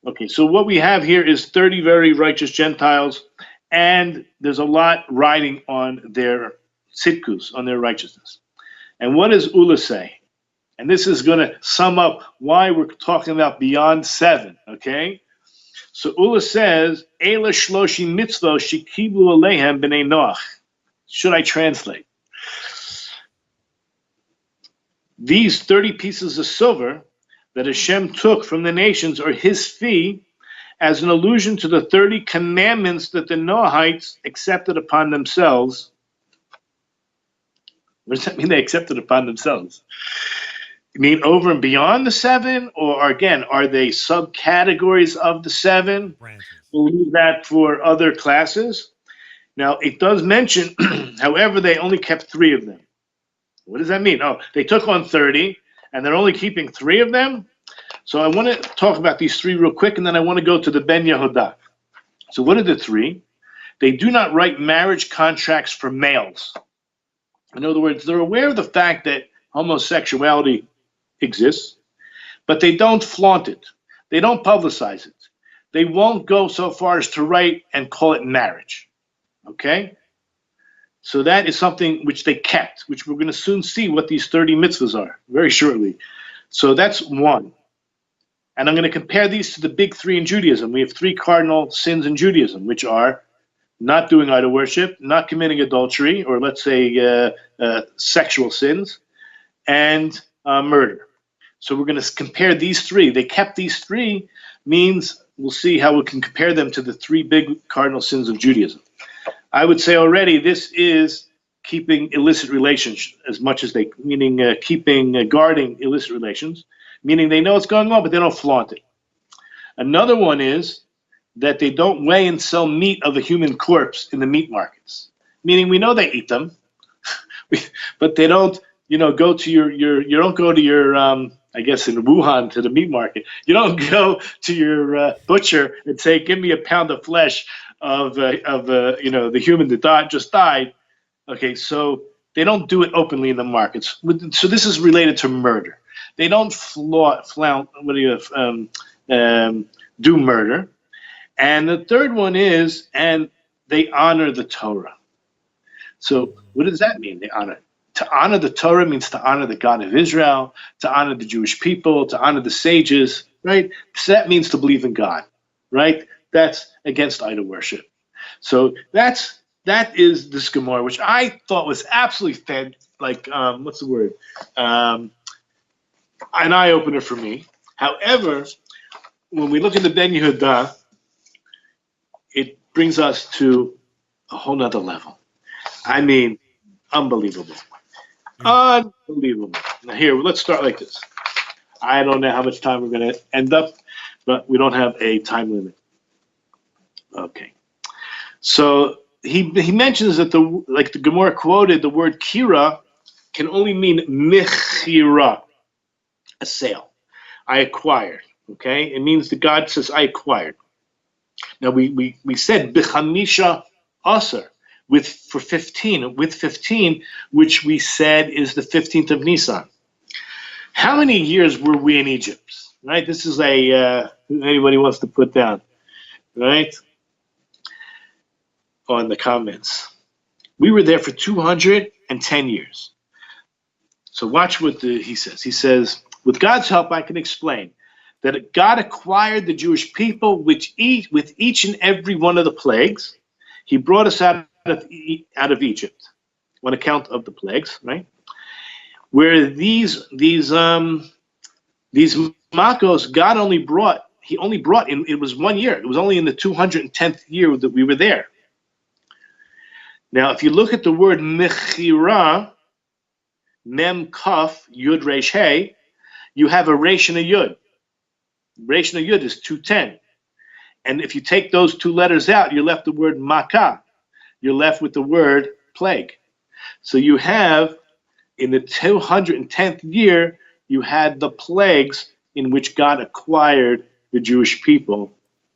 Okay, so what we have here is 30 very righteous Gentiles, and there's a lot riding on their tzidkus, on their righteousness. And what does Ula say? And this is going to sum up why we're talking about beyond 7, okay? So Ula says, Eila shloshim mitzvot shekiblu aleihem b'nei Noach. Should I translate? These 30 pieces of silver that Hashem took from the nations are his fee, as an allusion to the 30 commandments that the Noahites accepted upon themselves. What does that mean, they accepted upon themselves? You mean over and beyond the 7? Or again, are they subcategories of the 7? We'll leave that for other classes. Now, it does mention, however, they only kept 3 of them. What does that mean? Oh, they took on 30, and they're only keeping 3 of them? So I want to talk about these 3 real quick, and then I want to go to the Ben Yehuda. So what are the 3? They do not write marriage contracts for males. In other words, they're aware of the fact that homosexuality exists, but they don't flaunt it. They don't publicize it. They won't go so far as to write and call it marriage. Okay? So that is something which they kept, which we're going to soon see what these 30 mitzvahs are, very shortly. So that's one. And I'm going to compare these to the big three in Judaism. We have three cardinal sins in Judaism, which are not doing idol worship, not committing adultery, or let's say sexual sins, and murder. So we're going to compare these three. They kept these three, means we'll see how we can compare them to the three big cardinal sins of Judaism. I would say already this is keeping illicit relations as much as they, meaning guarding illicit relations, meaning they know what's going on, but they don't flaunt it. Another one is that they don't weigh and sell meat of a human corpse in the meat markets, meaning we know they eat them, but they don't, go to you don't go to your, I guess in Wuhan, to the meat market. You don't go to your butcher and say, give me a pound of flesh of the human that just died. Okay, so they don't do it openly in the markets. So this is related to murder. They don't do murder. And the third one is, and they honor the Torah. So what does that mean? They honor. To honor the Torah means to honor the God of Israel, to honor the Jewish people, to honor the sages, right? So that means to believe in God, right? That's against idol worship. So that is this Gemara, which I thought was absolutely what's the word? An eye-opener for me. However, when we look at the Ben Yehuda, it brings us to a whole nother level. I mean, unbelievable. Unbelievable. Now here, let's start like this. I don't know how much time we're going to end up, but we don't have a time limit. Okay. So he mentions that the Gemara quoted, the word kira can only mean mechira, a sale. I acquired. Okay? It means that God says, I acquired. Now we said bichamisha aser. With 15, which we said is the 15th of Nisan. How many years were we in Egypt? Right? This is anybody wants to put down, right? On the comments. We were there for 210 years. So watch what he says. He says, with God's help, I can explain that God acquired the Jewish people with each and every one of the plagues. He brought us out of Egypt on account of the plagues, right? Where these makos, God only brought in, it was 1 year. It was only in the 210th year that we were there. Now, if you look at the word mechira, mem kaf yud resh hey, you have a resh and a yud. Resh and a yud is 210. And if you take those two letters out, you're left the word makah. You're left with the word plague. So you have, in the 210th year, you had the plagues in which God acquired the Jewish people.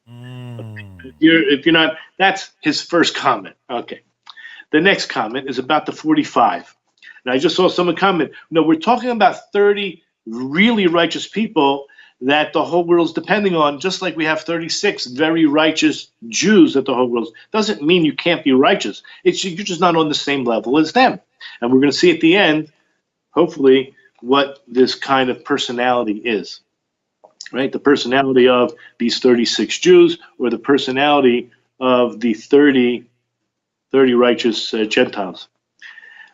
If you're not, that's his first comment. Okay. The next comment is about the 45. Now, I just saw someone comment, no, we're talking about 30 really righteous people that the whole world's depending on, just like we have 36 very righteous Jews that the whole world doesn't mean you can't be righteous. You're just not on the same level as them. And we're going to see at the end, hopefully, what this kind of personality is, right? The personality of these 36 Jews, or the personality of the 30 righteous Gentiles.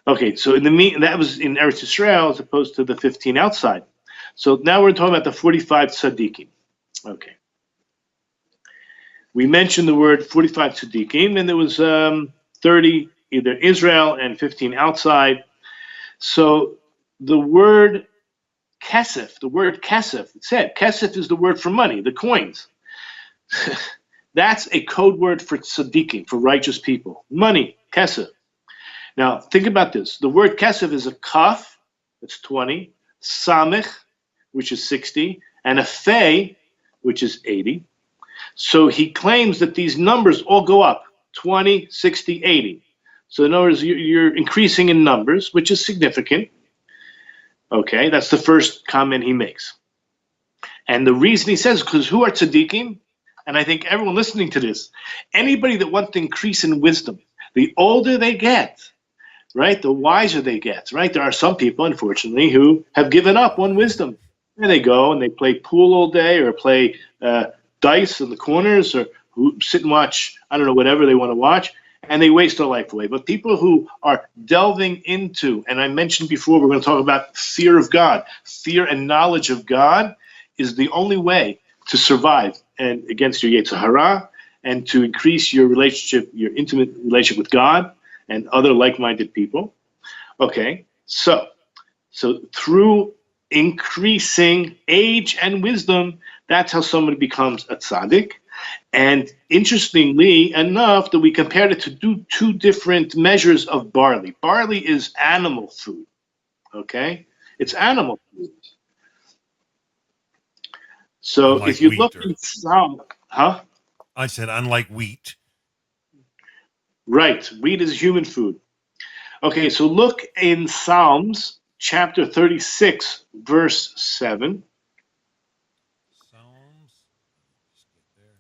Okay, so that was in Eretz Yisrael as opposed to the 15 outside. So now we're talking about the 45 tzaddikim. Okay. We mentioned the word 45 tzaddikim, and there was 30 either Israel and 15 outside. So the word kesef, it said, kesef is the word for money, the coins. That's a code word for tzaddikim, for righteous people. Money, kesef. Now, think about this. The word kesef is a kaf, that's 20, samech, which is 60, and a fei, which is 80. So he claims that these numbers all go up. 20, 60, 80. So in other words, you're increasing in numbers, which is significant. Okay, that's the first comment he makes. And the reason he says, because who are tzaddikim? And I think everyone listening to this, anybody that wants to increase in wisdom, the older they get, right, the wiser they get, right? There are some people, unfortunately, who have given up on wisdom. And they go and they play pool all day or play dice in the corners or who sit and watch, I don't know, whatever they want to watch, and they waste their life away. But people who are delving into, and I mentioned before, we're going to talk about fear of God. Fear and knowledge of God is the only way to survive and against your Yetzer Hara and to increase your relationship, your intimate relationship with God and other like-minded people. Okay, so through increasing age and wisdom, that's how somebody becomes a tzaddik. And interestingly enough, that we compared it to two different measures of barley. Barley is animal food, okay? It's animal food. So Unlike if you wheat look or- in Psalm, I said, unlike wheat. Right, wheat is human food. Okay, so look in Psalms chapter 36, verse 7. Psalms. Just get there.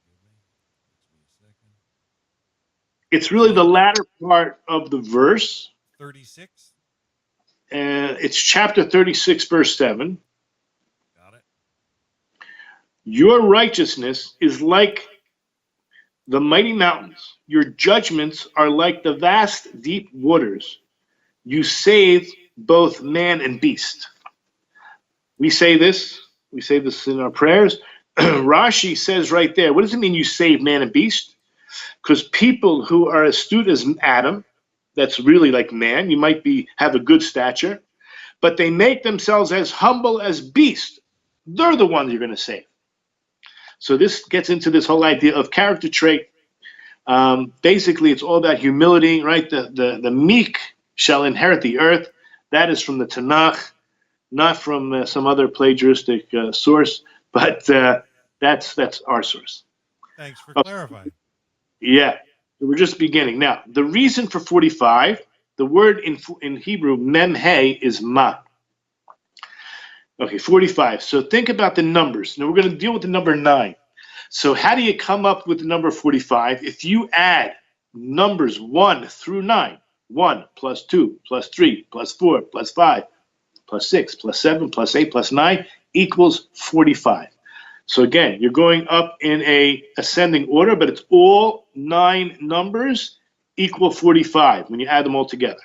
Give me a second. It's really the latter part of the verse. 36. It's chapter 36, verse 7. Got it. Your righteousness is like the mighty mountains. Your judgments are like the vast, deep waters. You save both man and beast. We say this in our prayers. Rashi says right there, what does it mean you save man and beast? Because people who are astute as Adam, that's really like man, you might have a good stature, but they make themselves as humble as beast. They're the ones you're going to save. So this gets into this whole idea of character trait. Basically, it's all about humility, right? The meek shall inherit the earth. That is from the Tanakh, not from some other plagiaristic source, but that's our source. Thanks for clarifying. Yeah, so we're just beginning. Now, the reason for 45, the word in Hebrew, mem-he, is ma. Okay, 45. So think about the numbers. Now we're going to deal with the number 9. So how do you come up with the number 45? If you add numbers 1 through 9, 1 plus 2 plus 3 plus 4 plus 5 plus 6 plus 7 plus 8 plus 9 equals 45. So again, you're going up in a ascending order, but it's all 9 numbers equal 45 when you add them all together.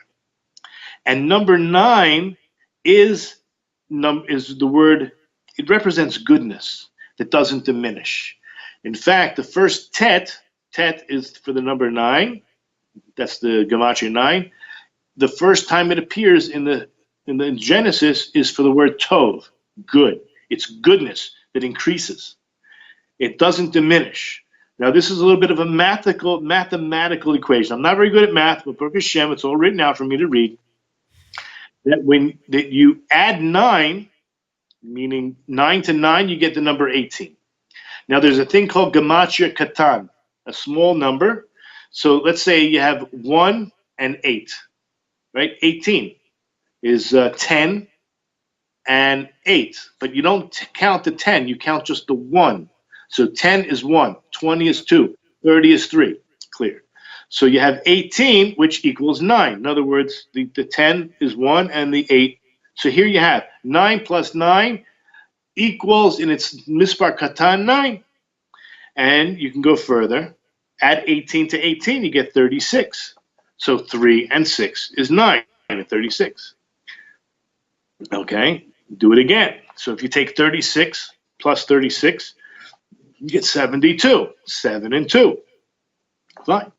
And number 9 is the word, it represents goodness that doesn't diminish. In fact, the first tet is for the number 9. That's the gematria 9. The first time it appears in the Genesis is for the word tov, good. It's goodness that increases. It doesn't diminish. Now, this is a little bit of a mathematical equation. I'm not very good at math, but Baruch Hashem, it's all written out for me to read. That you add 9, meaning 9 to 9, you get the number 18. Now, there's a thing called gematria katan, a small number. So let's say you have 1 and 8, right? 18 is 10 and 8, but you don't count the 10, you count just the 1. So 10 is 1, 20 is 2, 30 is 3, clear. So you have 18, which equals 9. In other words, the 10 is 1 and the 8. So here you have 9 plus 9 equals, in its mispar katan, 9. And you can go further. Add 18 to 18, you get 36. So 3 and 6 is 9 and 36. Okay, do it again. So if you take 36 plus 36, you get 72. 7 and 2. Fine.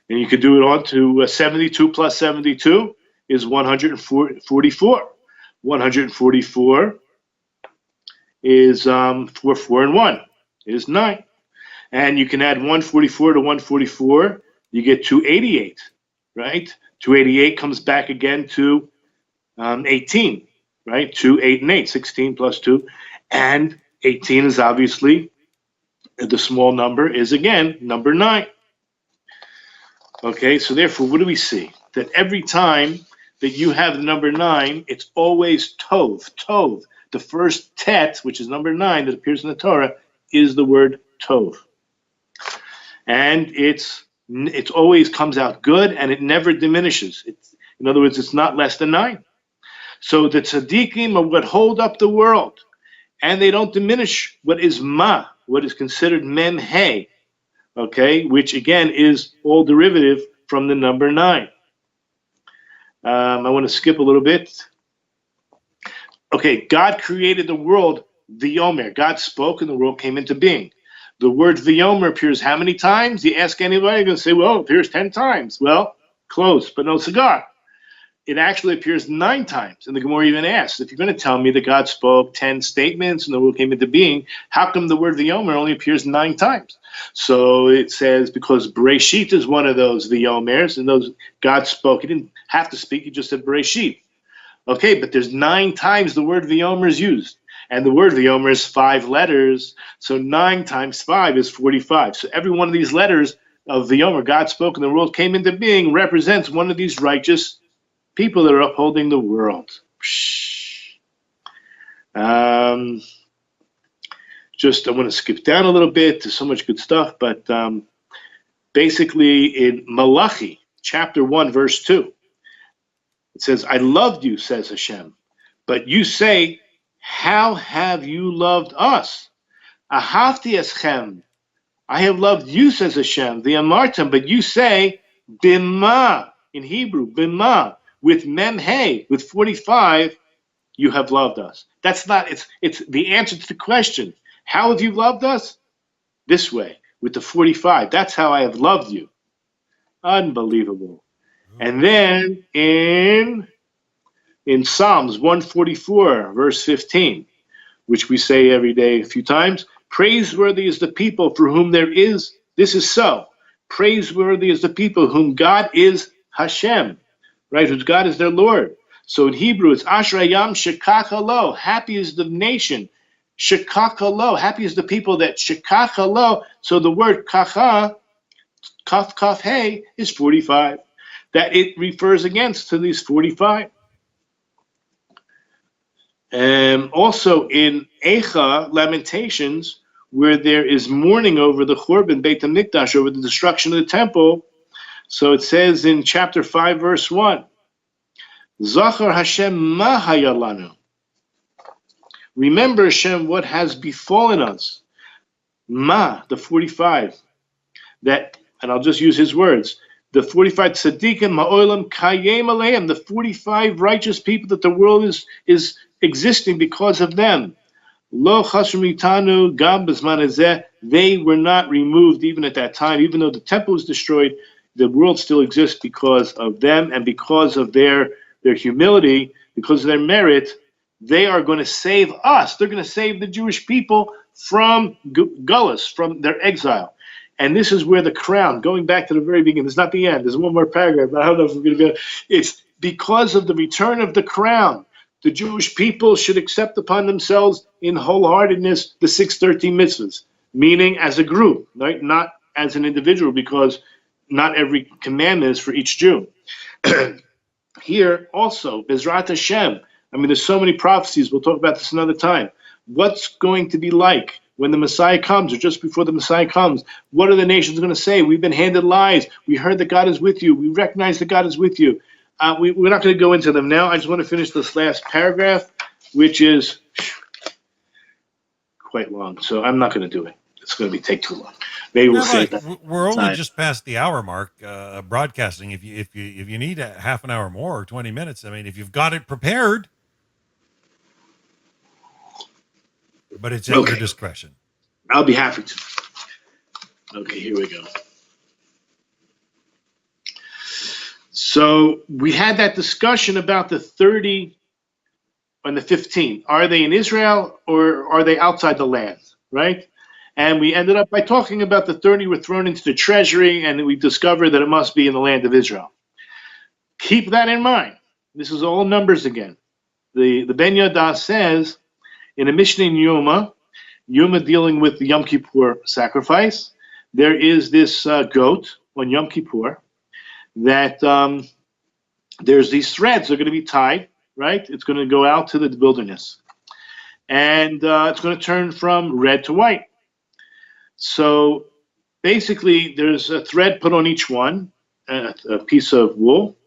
And you could do it on to 72 plus 72 is 144. 144 is 4 and 1 is 9. And you can add 144 to 144, you get 288, right? 288 comes back again to 18, right? 2, 8, and 8, 16 plus 2. And 18 is obviously, the small number is again number 9. Okay, so therefore, what do we see? That every time that you have the number 9, it's always tov. Tov. The first tet, which is number 9 that appears in the Torah, is the word tov. And it always comes out good, and it never diminishes. In other words, it's not less than 9. So the tzaddikim are what hold up the world, and they don't diminish what is ma, what is considered mem hey, okay, which again is all derivative from the number 9. I want to skip a little bit. Okay, God created the world, v'yomer. God spoke and the world came into being. The word v'yomer appears how many times? You ask anybody, they're going to say, well, it appears 10 times. Well, close, but no cigar. It actually appears 9 times. And the Gemara even asks, if you're going to tell me that God spoke 10 statements and the world came into being, how come the word v'yomer only appears 9 times? So it says, because Bereshit is one of those v'yomers, and those God spoke. He didn't have to speak, he just said Bereshit. Okay, but there's 9 times the word v'yomer is used. And the word v'yomer is 5 letters, so 9 times 5 is 45. So every one of these letters of v'yomer, God spoke and the world came into being, represents one of these righteous people that are upholding the world. I want to skip down a little bit. There's so much good stuff, but basically in Malachi, chapter 1, verse 2, it says, I loved you, says Hashem, but you say, how have you loved us? Ahavti eschem, I have loved you, says Hashem, the Amartim, but you say, bima, in Hebrew, bima, with mem hey, with 45, you have loved us. That's not, it's the answer to the question. How have you loved us? This way, with the 45. That's how I have loved you. Unbelievable. And then in Psalms 144, verse 15, which we say every day a few times, praiseworthy is the people for whom this is so. Praiseworthy is the people whom God is Hashem, right? Whose God is their Lord. So in Hebrew, it's Ashrayam Shekachalo. Happy is the nation. Shekachalo. Happy is the people that Shekachalo. So the word kacha, kaf kaf hey, is 45. That it refers against to these 45. Also in Eicha, Lamentations, where there is mourning over the Churban Beit HaMikdash, over the destruction of the temple. So it says in chapter 5, verse 1, Zachar Hashem ma hayalanu. Remember, Hashem, what has befallen us. Ma, the 45. That, and I'll just use his words, the 45 tzaddikim ma'olam kayem aleim, the 45 righteous people that the world is existing because of them. Lo chasrum itanu gam b'zman hazeh, they were not removed even at that time, even though the temple was destroyed, the world still exists because of them and because of their humility, because of their merit. They are going to save us. They're going to save the Jewish people from gullus, from their exile. And this is where the crown, going back to the very beginning, it's not the end, there's one more paragraph, but I don't know if we're going to go. It's because of the return of the crown. The Jewish people should accept upon themselves in wholeheartedness the 613 mitzvahs, meaning as a group, right? Not as an individual, because not every commandment is for each Jew. Here also, Bezrat Hashem, I mean, there's so many prophecies, we'll talk about this another time. What's going to be like when the Messiah comes, or just before the Messiah comes? What are the nations going to say? We've been handed lies. We heard that God is with you. We recognize that God is with you. We're not going to go into them now. I just want to finish this last paragraph, which is quite long. So I'm not going to do it. It's going to take too long. Maybe we'll save that. We're only just past the hour mark broadcasting. If you need a half an hour more or 20 minutes, I mean, if you've got it prepared, but it's at your discretion. I'll be happy to. Okay, here we go. So we had that discussion about the 30 and the 15. Are they in Israel or are they outside the land, right? And we ended up by talking about the 30 were thrown into the treasury, and we discovered that it must be in the land of Israel. Keep that in mind. This is all numbers again. The Ben Yodah says in a Mishnah in Yoma dealing with the Yom Kippur sacrifice, there is this goat on Yom Kippur, that there's these threads. They're going to be tied, right? It's going to go out to the wilderness. And it's going to turn from red to white. So basically, there's a thread put on each one, a piece of wool,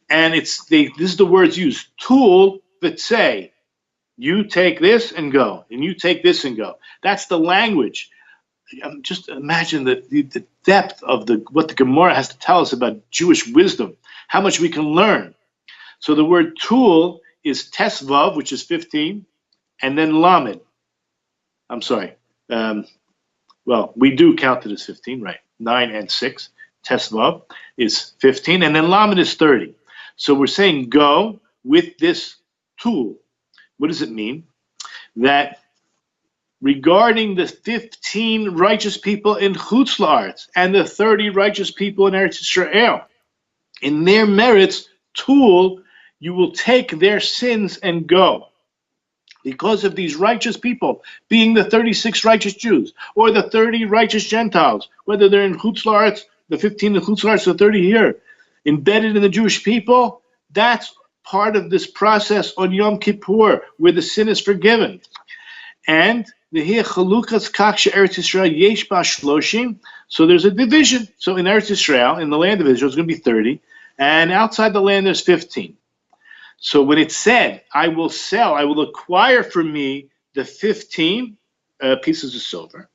and this is the words used: tul v'tzei. You take this and go, and you take this and go. That's the language. Just imagine the depth of what the Gemara has to tell us about Jewish wisdom, how much we can learn. So the word tul is tesvav, which is 15, and then lamed. I'm sorry. Well, we do count it as 15, right? 9 and 6. Tesvav is 15, and then lamed is 30. So we're saying go with this tool. What does it mean? That regarding the 15 righteous people in Chutz La'aretz and the 30 righteous people in Eretz Yisrael, in their merits, tool, you will take their sins and go. Because of these righteous people, being the 36 righteous Jews, or the 30 righteous Gentiles, whether they're in Chutz La'aretz, the 15 in Chutz La'aretz, the 30 here, embedded in the Jewish people, that's part of this process on Yom Kippur, where the sin is forgiven. And so there's a division. So in Eretz Yisrael, in the land of Israel, it's going to be 30, and outside the land there's 15. So when it said, I will acquire for me the 15 pieces of silver,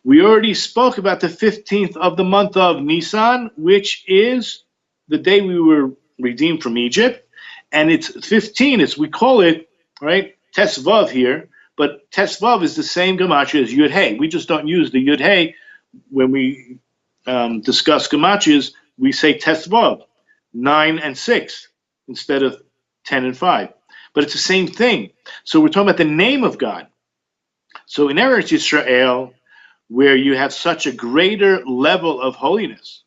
we already spoke about the 15th of the month of Nisan, which is the day we were redeemed from Egypt. And it's 15, we call it, right, Tesvav here, but Tesvav is the same gematria as Yud Hey. We just don't use the Yud Hey when we discuss gematrias. We say Tesvav, 9 and 6, instead of 10 and 5. But it's the same thing. So we're talking about the name of God. So in Eretz Yisrael, where you have such a greater level of holiness,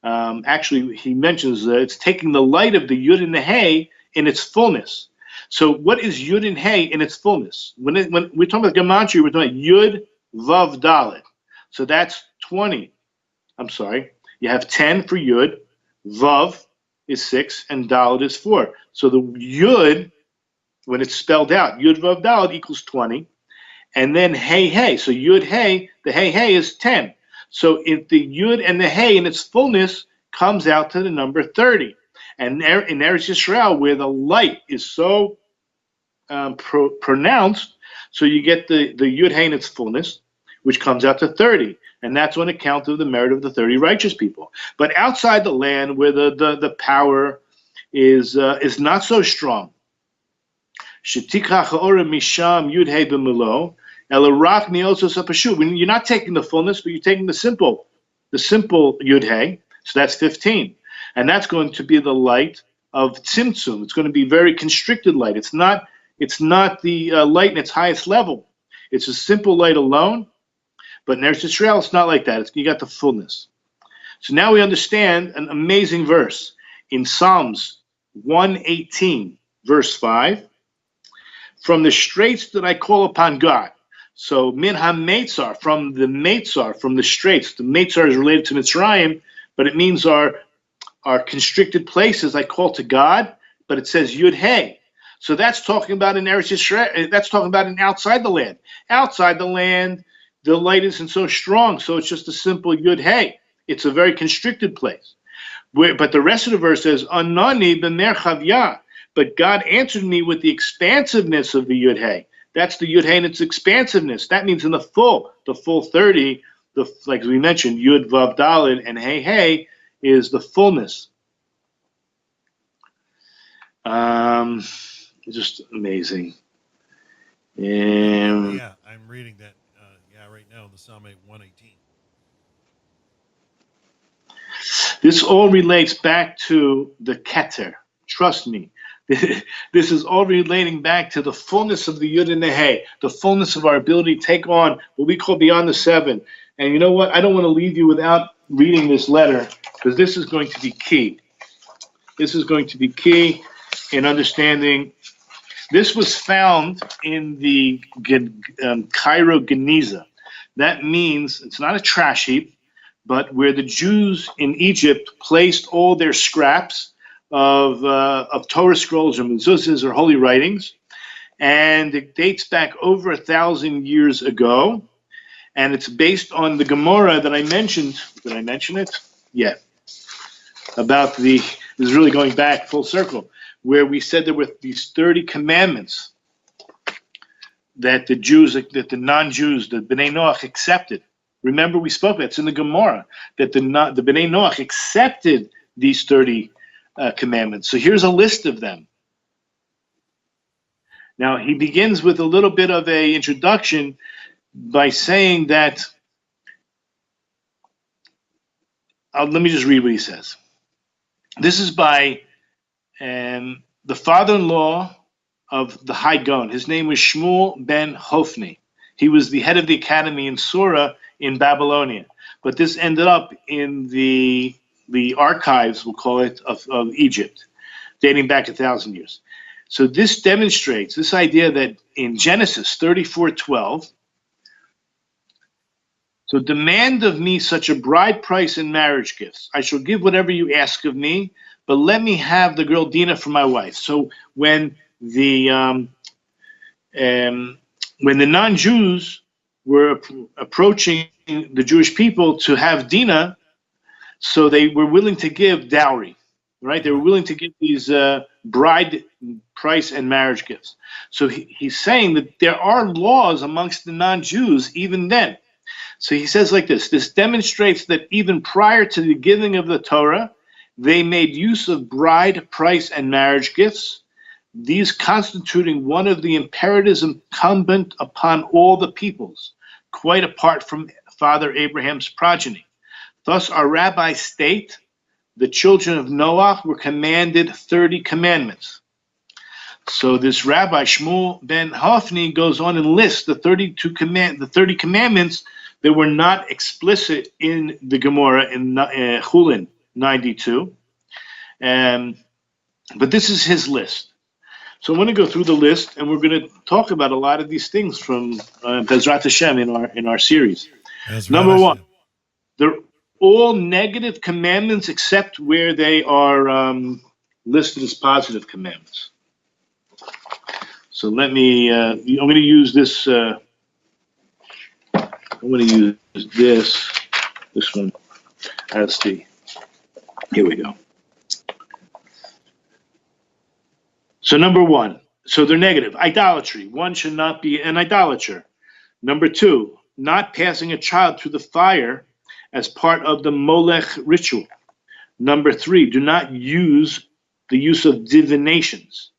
actually he mentions that it's taking the light of the Yud and the Hey in its fullness. So what is Yud and Hey in its fullness? When we're talking about gematria, we're talking about Yud, Vav, Dalet. So that's 20. I'm sorry. You have 10 for Yud, Vav is 6, and Dalet is 4. So the Yud, when it's spelled out, Yud, Vav, Dalet equals 20. And then Hey, Hey. So Yud, Hey, the Hey, Hey is 10. So if the Yud and the Hey in its fullness comes out to the number 30. And in Eretz Yisrael, where the light is so pronounced, so you get the Yud Hey in its fullness, which comes out to 30. And that's on account of the merit of the 30 righteous people. But outside the land, where the power is not so strong, misham Yud Hey b'milo, elarak niosos apashu. You're not taking the fullness, but you're taking the simple Yud Hey. So that's 15. And that's going to be the light of Tzimtzum. It's going to be very constricted light. It's not the light in its highest level. It's a simple light alone. But in Eretz Yisrael, it's not like that. You got the fullness. So now we understand an amazing verse in Psalms 118, verse 5. From the straits that I call upon God. So min ha-meitzar, from the meitzar, from the straits. The meitzar is related to Mitzrayim, but it means our constricted places I call to God, but it says Yud Hey. So that's talking about in Eretz Yisrael, that's talking about in outside the land. Outside the land, the light isn't so strong, so it's just a simple Yud Hey. It's a very constricted place. But the rest of the verse says, Anani b'merchavya, but God answered me with the expansiveness of the Yud Hey. That's the Yud Hey and its expansiveness. That means in the full 30, like we mentioned, Yud, Vav, Dalet, and Hey, Hey, is the fullness. Just amazing. Yeah, I'm reading that. Right now, the Psalm 118. This all relates back to the Keter. Trust me. This is all relating back to the fullness of the Yud and the Hey, the fullness of our ability to take on what we call beyond the seven. And you know what? I don't want to leave you without reading this letter, because this is going to be key. This is going to be key in understanding. This was found in the Cairo Geniza. That means it's not a trash heap, but where the Jews in Egypt placed all their scraps of Torah scrolls or mezuzahs or holy writings, and it dates back over 1,000 years ago, and it's based on the Gemara that I mentioned. Did I mention it? Yeah. About this is really going back full circle, where we said there were these 30 commandments that the Jews, that the non-Jews, the Bnei Noach accepted. Remember, we spoke about it. It's in the Gemara that the Bnei Noach accepted these 30 commandments. So here's a list of them. Now, he begins with a little bit of an introduction by saying that, let me just read what he says. This is by the father-in-law of the High Gaon. His name was Shmuel ben Hofni. He was the head of the academy in Sura in Babylonia. But this ended up in the archives, we'll call it, of Egypt, dating back 1,000 years. So this demonstrates this idea that in Genesis 34:12, so demand of me such a bride price and marriage gifts. I shall give whatever you ask of me, but let me have the girl Dinah for my wife. So when the non-Jews were approaching the Jewish people to have Dinah, so they were willing to give dowry, right? They were willing to give these bride price and marriage gifts. So he's saying that there are laws amongst the non-Jews even then. So he says like this demonstrates that even prior to the giving of the Torah, they made use of bride price and marriage gifts, these constituting one of the imperatives incumbent upon all the peoples, quite apart from Father Abraham's progeny. Thus our rabbis state the children of Noah were commanded 30 commandments. So this Rabbi Shmuel ben Hofni goes on and lists the 30 commandments that were not explicit in the Gemara in Chulin 92. But this is his list. So I'm going to go through the list, and we're going to talk about a lot of these things from Bezrat Hashem in our series. Number one, they're all negative commandments except where they are listed as positive commandments. So let me, I'm going to use this, I'm going to use this one as the, here we go. So number one, so they're negative. Idolatry. One should not be an idolater. Number two, not passing a child through the fire as part of the Molech ritual. Number three, do not use the use of divinations.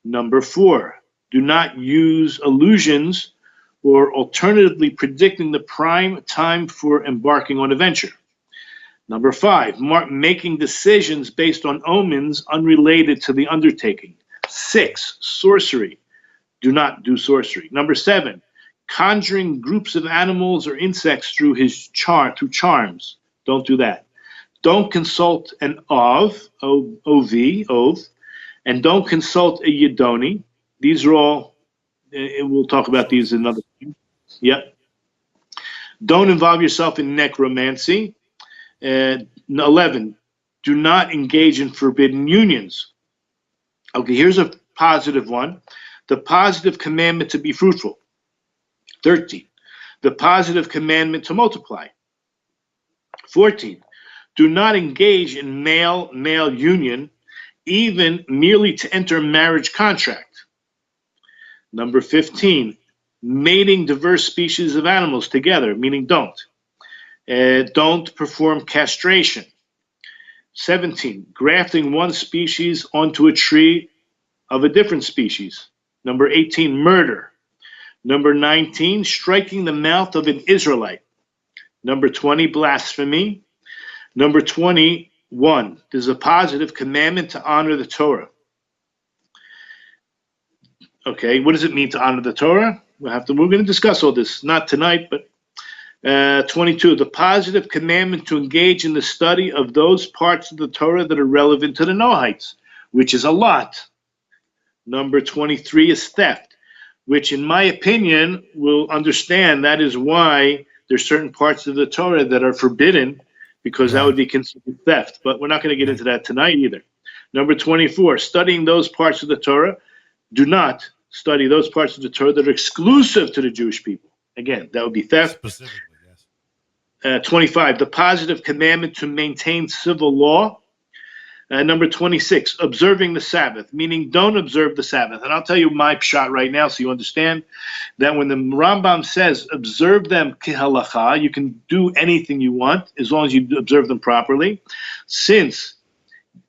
Number four, do not use illusions or alternatively predicting the prime time for embarking on a venture. Number five, making decisions based on omens unrelated to the undertaking. 6, sorcery. Do not do sorcery. Number 7, conjuring groups of animals or insects through charms. Don't do that. Don't consult an Ov, and don't consult a Yiboneh. These are all, we'll talk about these in another time. Yep. Don't involve yourself in necromancy. 11, do not engage in forbidden unions. Okay, here's a positive one. The positive commandment to be fruitful. 13, the positive commandment to multiply. 14, do not engage in male-male union, even merely to enter a marriage contract. Number 15, mating diverse species of animals together, meaning don't. Don't perform castration. 17, grafting one species onto a tree of a different species. Number 18, murder. Number 19, striking the mouth of an Israelite. Number 20, blasphemy. Number 21, there's a positive commandment to honor the Torah. Okay, what does it mean to honor the Torah? We're going to discuss all this, not tonight, but 22, the positive commandment to engage in the study of those parts of the Torah that are relevant to the Noahites, which is a lot. Number 23 is theft, which in my opinion, we'll understand that is why there's certain parts of the Torah that are forbidden because that would be considered theft. But we're not going to get into that tonight either. Number 24, studying those parts of the Torah. Do not study those parts of the Torah that are exclusive to the Jewish people. Again, that would be theft. Specifically, yes. 25, the positive commandment to maintain civil law. Number 26, observing the Sabbath, meaning don't observe the Sabbath. And I'll tell you my shot right now so you understand that when the Rambam says observe them kihalacha, you can do anything you want as long as you observe them properly. Since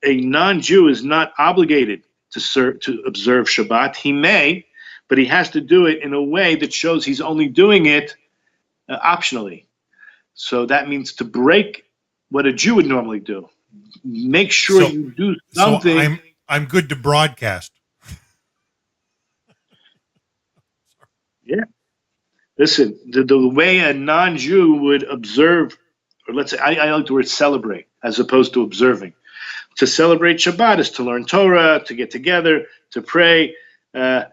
a non-Jew is not obligated to observe Shabbat, he may, but he has to do it in a way that shows he's only doing it optionally. So that means to break what a Jew would normally do. Make sure you do something. So I'm good to broadcast. Yeah. Listen, the way a non-Jew would observe, or let's say, I like the word celebrate as opposed to observing. To celebrate Shabbat is to learn Torah, to get together, to pray, to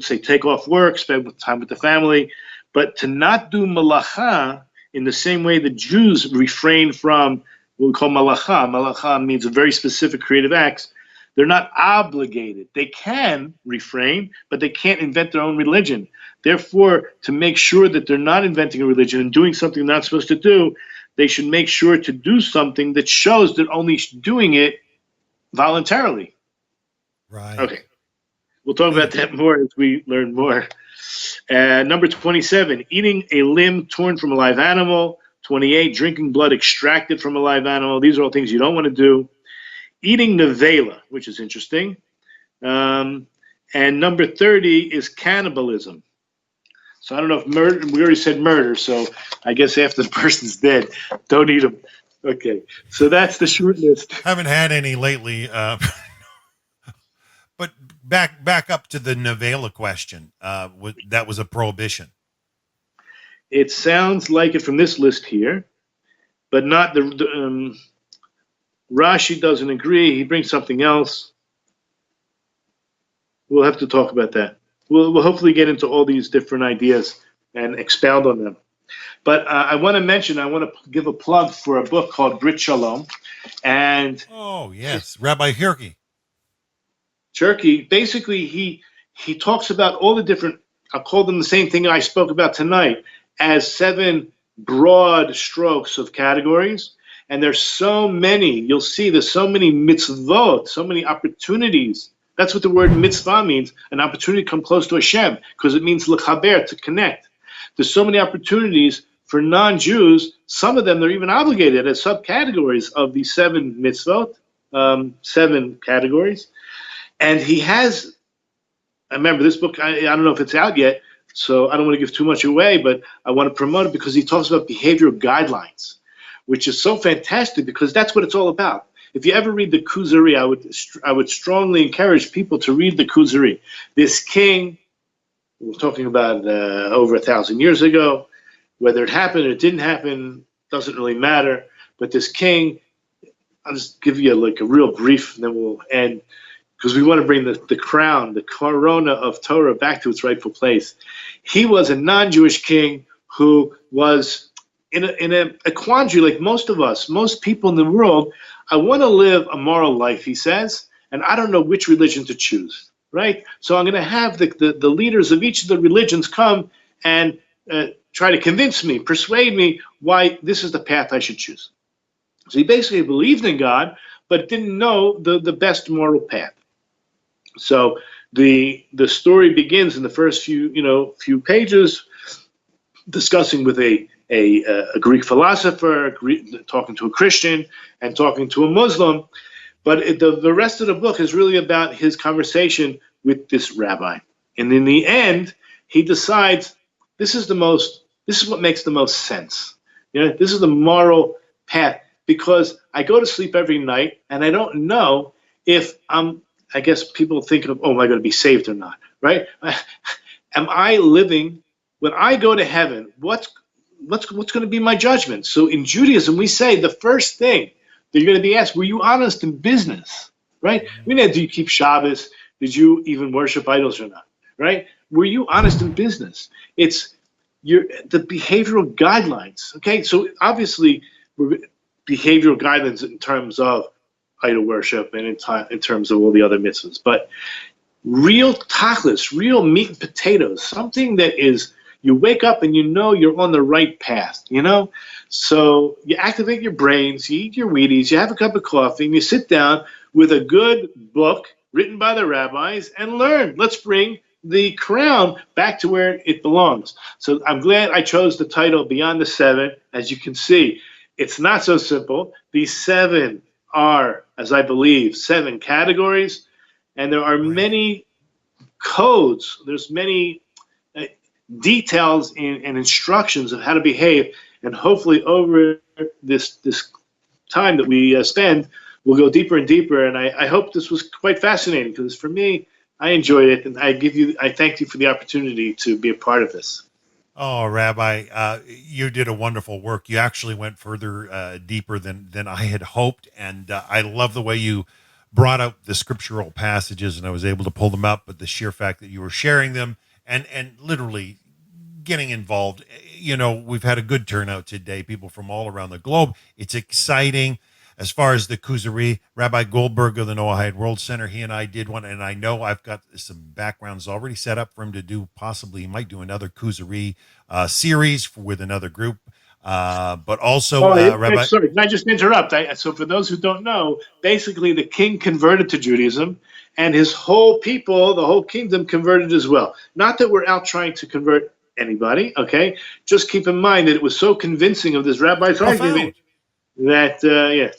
say take off work, spend time with the family, but to not do malacha in the same way the Jews refrain from what we call malacha. Malacha means a very specific creative acts. They're not obligated. They can refrain, but they can't invent their own religion. Therefore, to make sure that they're not inventing a religion and doing something they're not supposed to do, they should make sure to do something that shows they're only doing it voluntarily. Right. Okay. We'll talk about that more as we learn more. Number 27, eating a limb torn from a live animal. 28, drinking blood extracted from a live animal. These are all things you don't want to do. Eating nevela, which is interesting. And number 30 is cannibalism. So I don't know if murder, we already said murder, so I guess after the person's dead, don't eat them. Okay, so that's the short list. Haven't had any lately. But back up to the nevela question. That was a prohibition. It sounds like it from this list here, but not the Rashi doesn't agree. He brings something else. We'll have to talk about that. We'll hopefully get into all these different ideas and expound on them. But I want to give a plug for a book called Brit Shalom. And oh, yes, Rabbi Hirki. Turkey, basically, he talks about all the different, I'll call them the same thing I spoke about tonight, as 7 broad strokes of categories. And there's so many, you'll see there's so many mitzvot, so many opportunities. That's what the word mitzvah means, an opportunity to come close to Hashem, because it means l'chaber, to connect. There's so many opportunities for non-Jews. Some of them, they're even obligated as subcategories of these 7 mitzvot, 7 categories. And he has, I remember this book, I don't know if it's out yet, so I don't want to give too much away, but I want to promote it because he talks about behavioral guidelines, which is so fantastic because that's what it's all about. If you ever read the Kuzari, I would strongly encourage people to read the Kuzari. This king, we're talking about over 1,000 years ago, whether it happened or it didn't happen, doesn't really matter. But this king, I'll just give you like a real brief, and then we'll end, because we want to bring the crown, the corona of Torah back to its rightful place. He was a non-Jewish king who was in a quandary like most of us, most people in the world. I want to live a moral life, he says, and I don't know which religion to choose, right? So I'm going to have the leaders of each of the religions come and try to convince me, persuade me why this is the path I should choose. So he basically believed in God, but didn't know the best moral path. So the story begins in the first few pages discussing with a Greek philosopher, talking to a Christian, and talking to a Muslim. But the rest of the book is really about his conversation with this rabbi. And in the end, he decides this is what makes the most sense. This is the moral path, because I go to sleep every night and I don't know if I guess people think of, oh, am I going to be saved or not, right? Am I living, when I go to heaven, what's going to be my judgment? So in Judaism, we say the first thing that you're going to be asked, were you honest in business, right? We know, do you keep Shabbos? Did you even worship idols or not, right? Were you honest in business? It's the behavioral guidelines, okay? So obviously, behavioral guidelines in terms of idol worship and in terms of all the other mitzvahs. But real tachlis, real meat and potatoes, something that is, you wake up and you know you're on the right path, you know? So you activate your brains, you eat your Wheaties, you have a cup of coffee, and you sit down with a good book written by the rabbis and learn. Let's bring the crown back to where it belongs. So I'm glad I chose the title Beyond the Seven. As you can see, it's not so simple. These seven are, as I believe, 7 categories, and there are many codes. There's many details and instructions of how to behave, and hopefully over this time that we spend, we'll go deeper and deeper. And I hope this was quite fascinating, because for me, I enjoyed it, and I thank you for the opportunity to be a part of this. Oh, Rabbi, you did a wonderful work. You actually went further, deeper than I had hoped, and I love the way you brought up the scriptural passages, and I was able to pull them up. But the sheer fact that you were sharing them and literally getting involved, you know, we've had a good turnout today. People from all around the globe. It's exciting. As far as the kuzari, Rabbi Goldberg of the Noahide World Center, he and I did one, and I know I've got some backgrounds already set up for him to do. Possibly he might do another kuzari series with another group. But also, Rabbi. Sorry, can I just interrupt? So for those who don't know, basically the king converted to Judaism, and his whole people, the whole kingdom, converted as well. Not that we're out trying to convert anybody, okay? Just keep in mind that it was so convincing of this rabbi's argument. That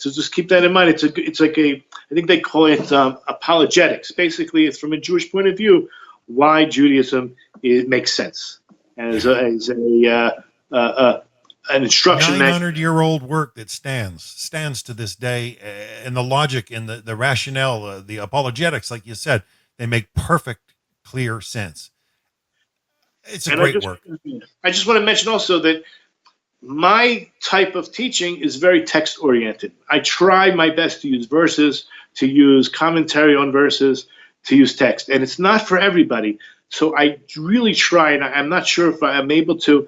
so just keep that in mind. It's like I think they call it apologetics. Basically, it's from a Jewish point of view why Judaism makes sense as an instruction. 900-year-old work that stands to this day, and the logic and the rationale, the apologetics, like you said, they make perfect, clear sense. It's a great work. I just want to mention also that my type of teaching is very text oriented. I try my best to use verses, to use commentary on verses, to use text, and it's not for everybody. So I really try, and I'm not sure if I'm able to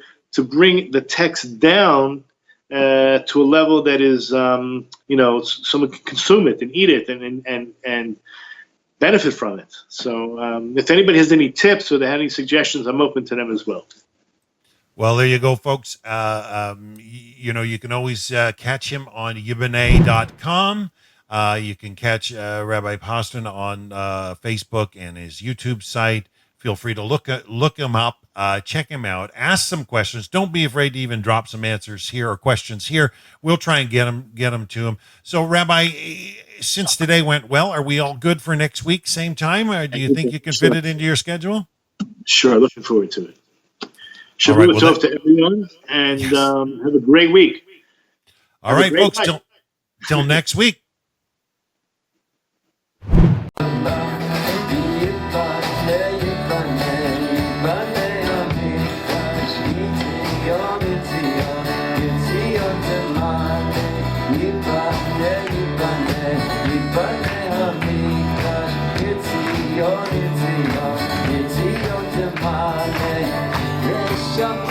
bring the text down to a level that is, someone can consume it and eat it and benefit from it. So if anybody has any tips or they have any suggestions, I'm open to them as well. Well, there you go, folks. You can always catch him on Yiboneh.com. You can catch Rabbi Poston on Facebook and his YouTube site. Feel free to look him up, check him out, ask some questions. Don't be afraid to even drop some answers here or questions here. We'll try and get them to him. So, Rabbi, since today went well, are we all good for next week, same time? Or do you think you can fit it into your schedule? Sure, looking forward to it. Shabbat tov to everyone, and have a great week. All right, folks, till next week. It's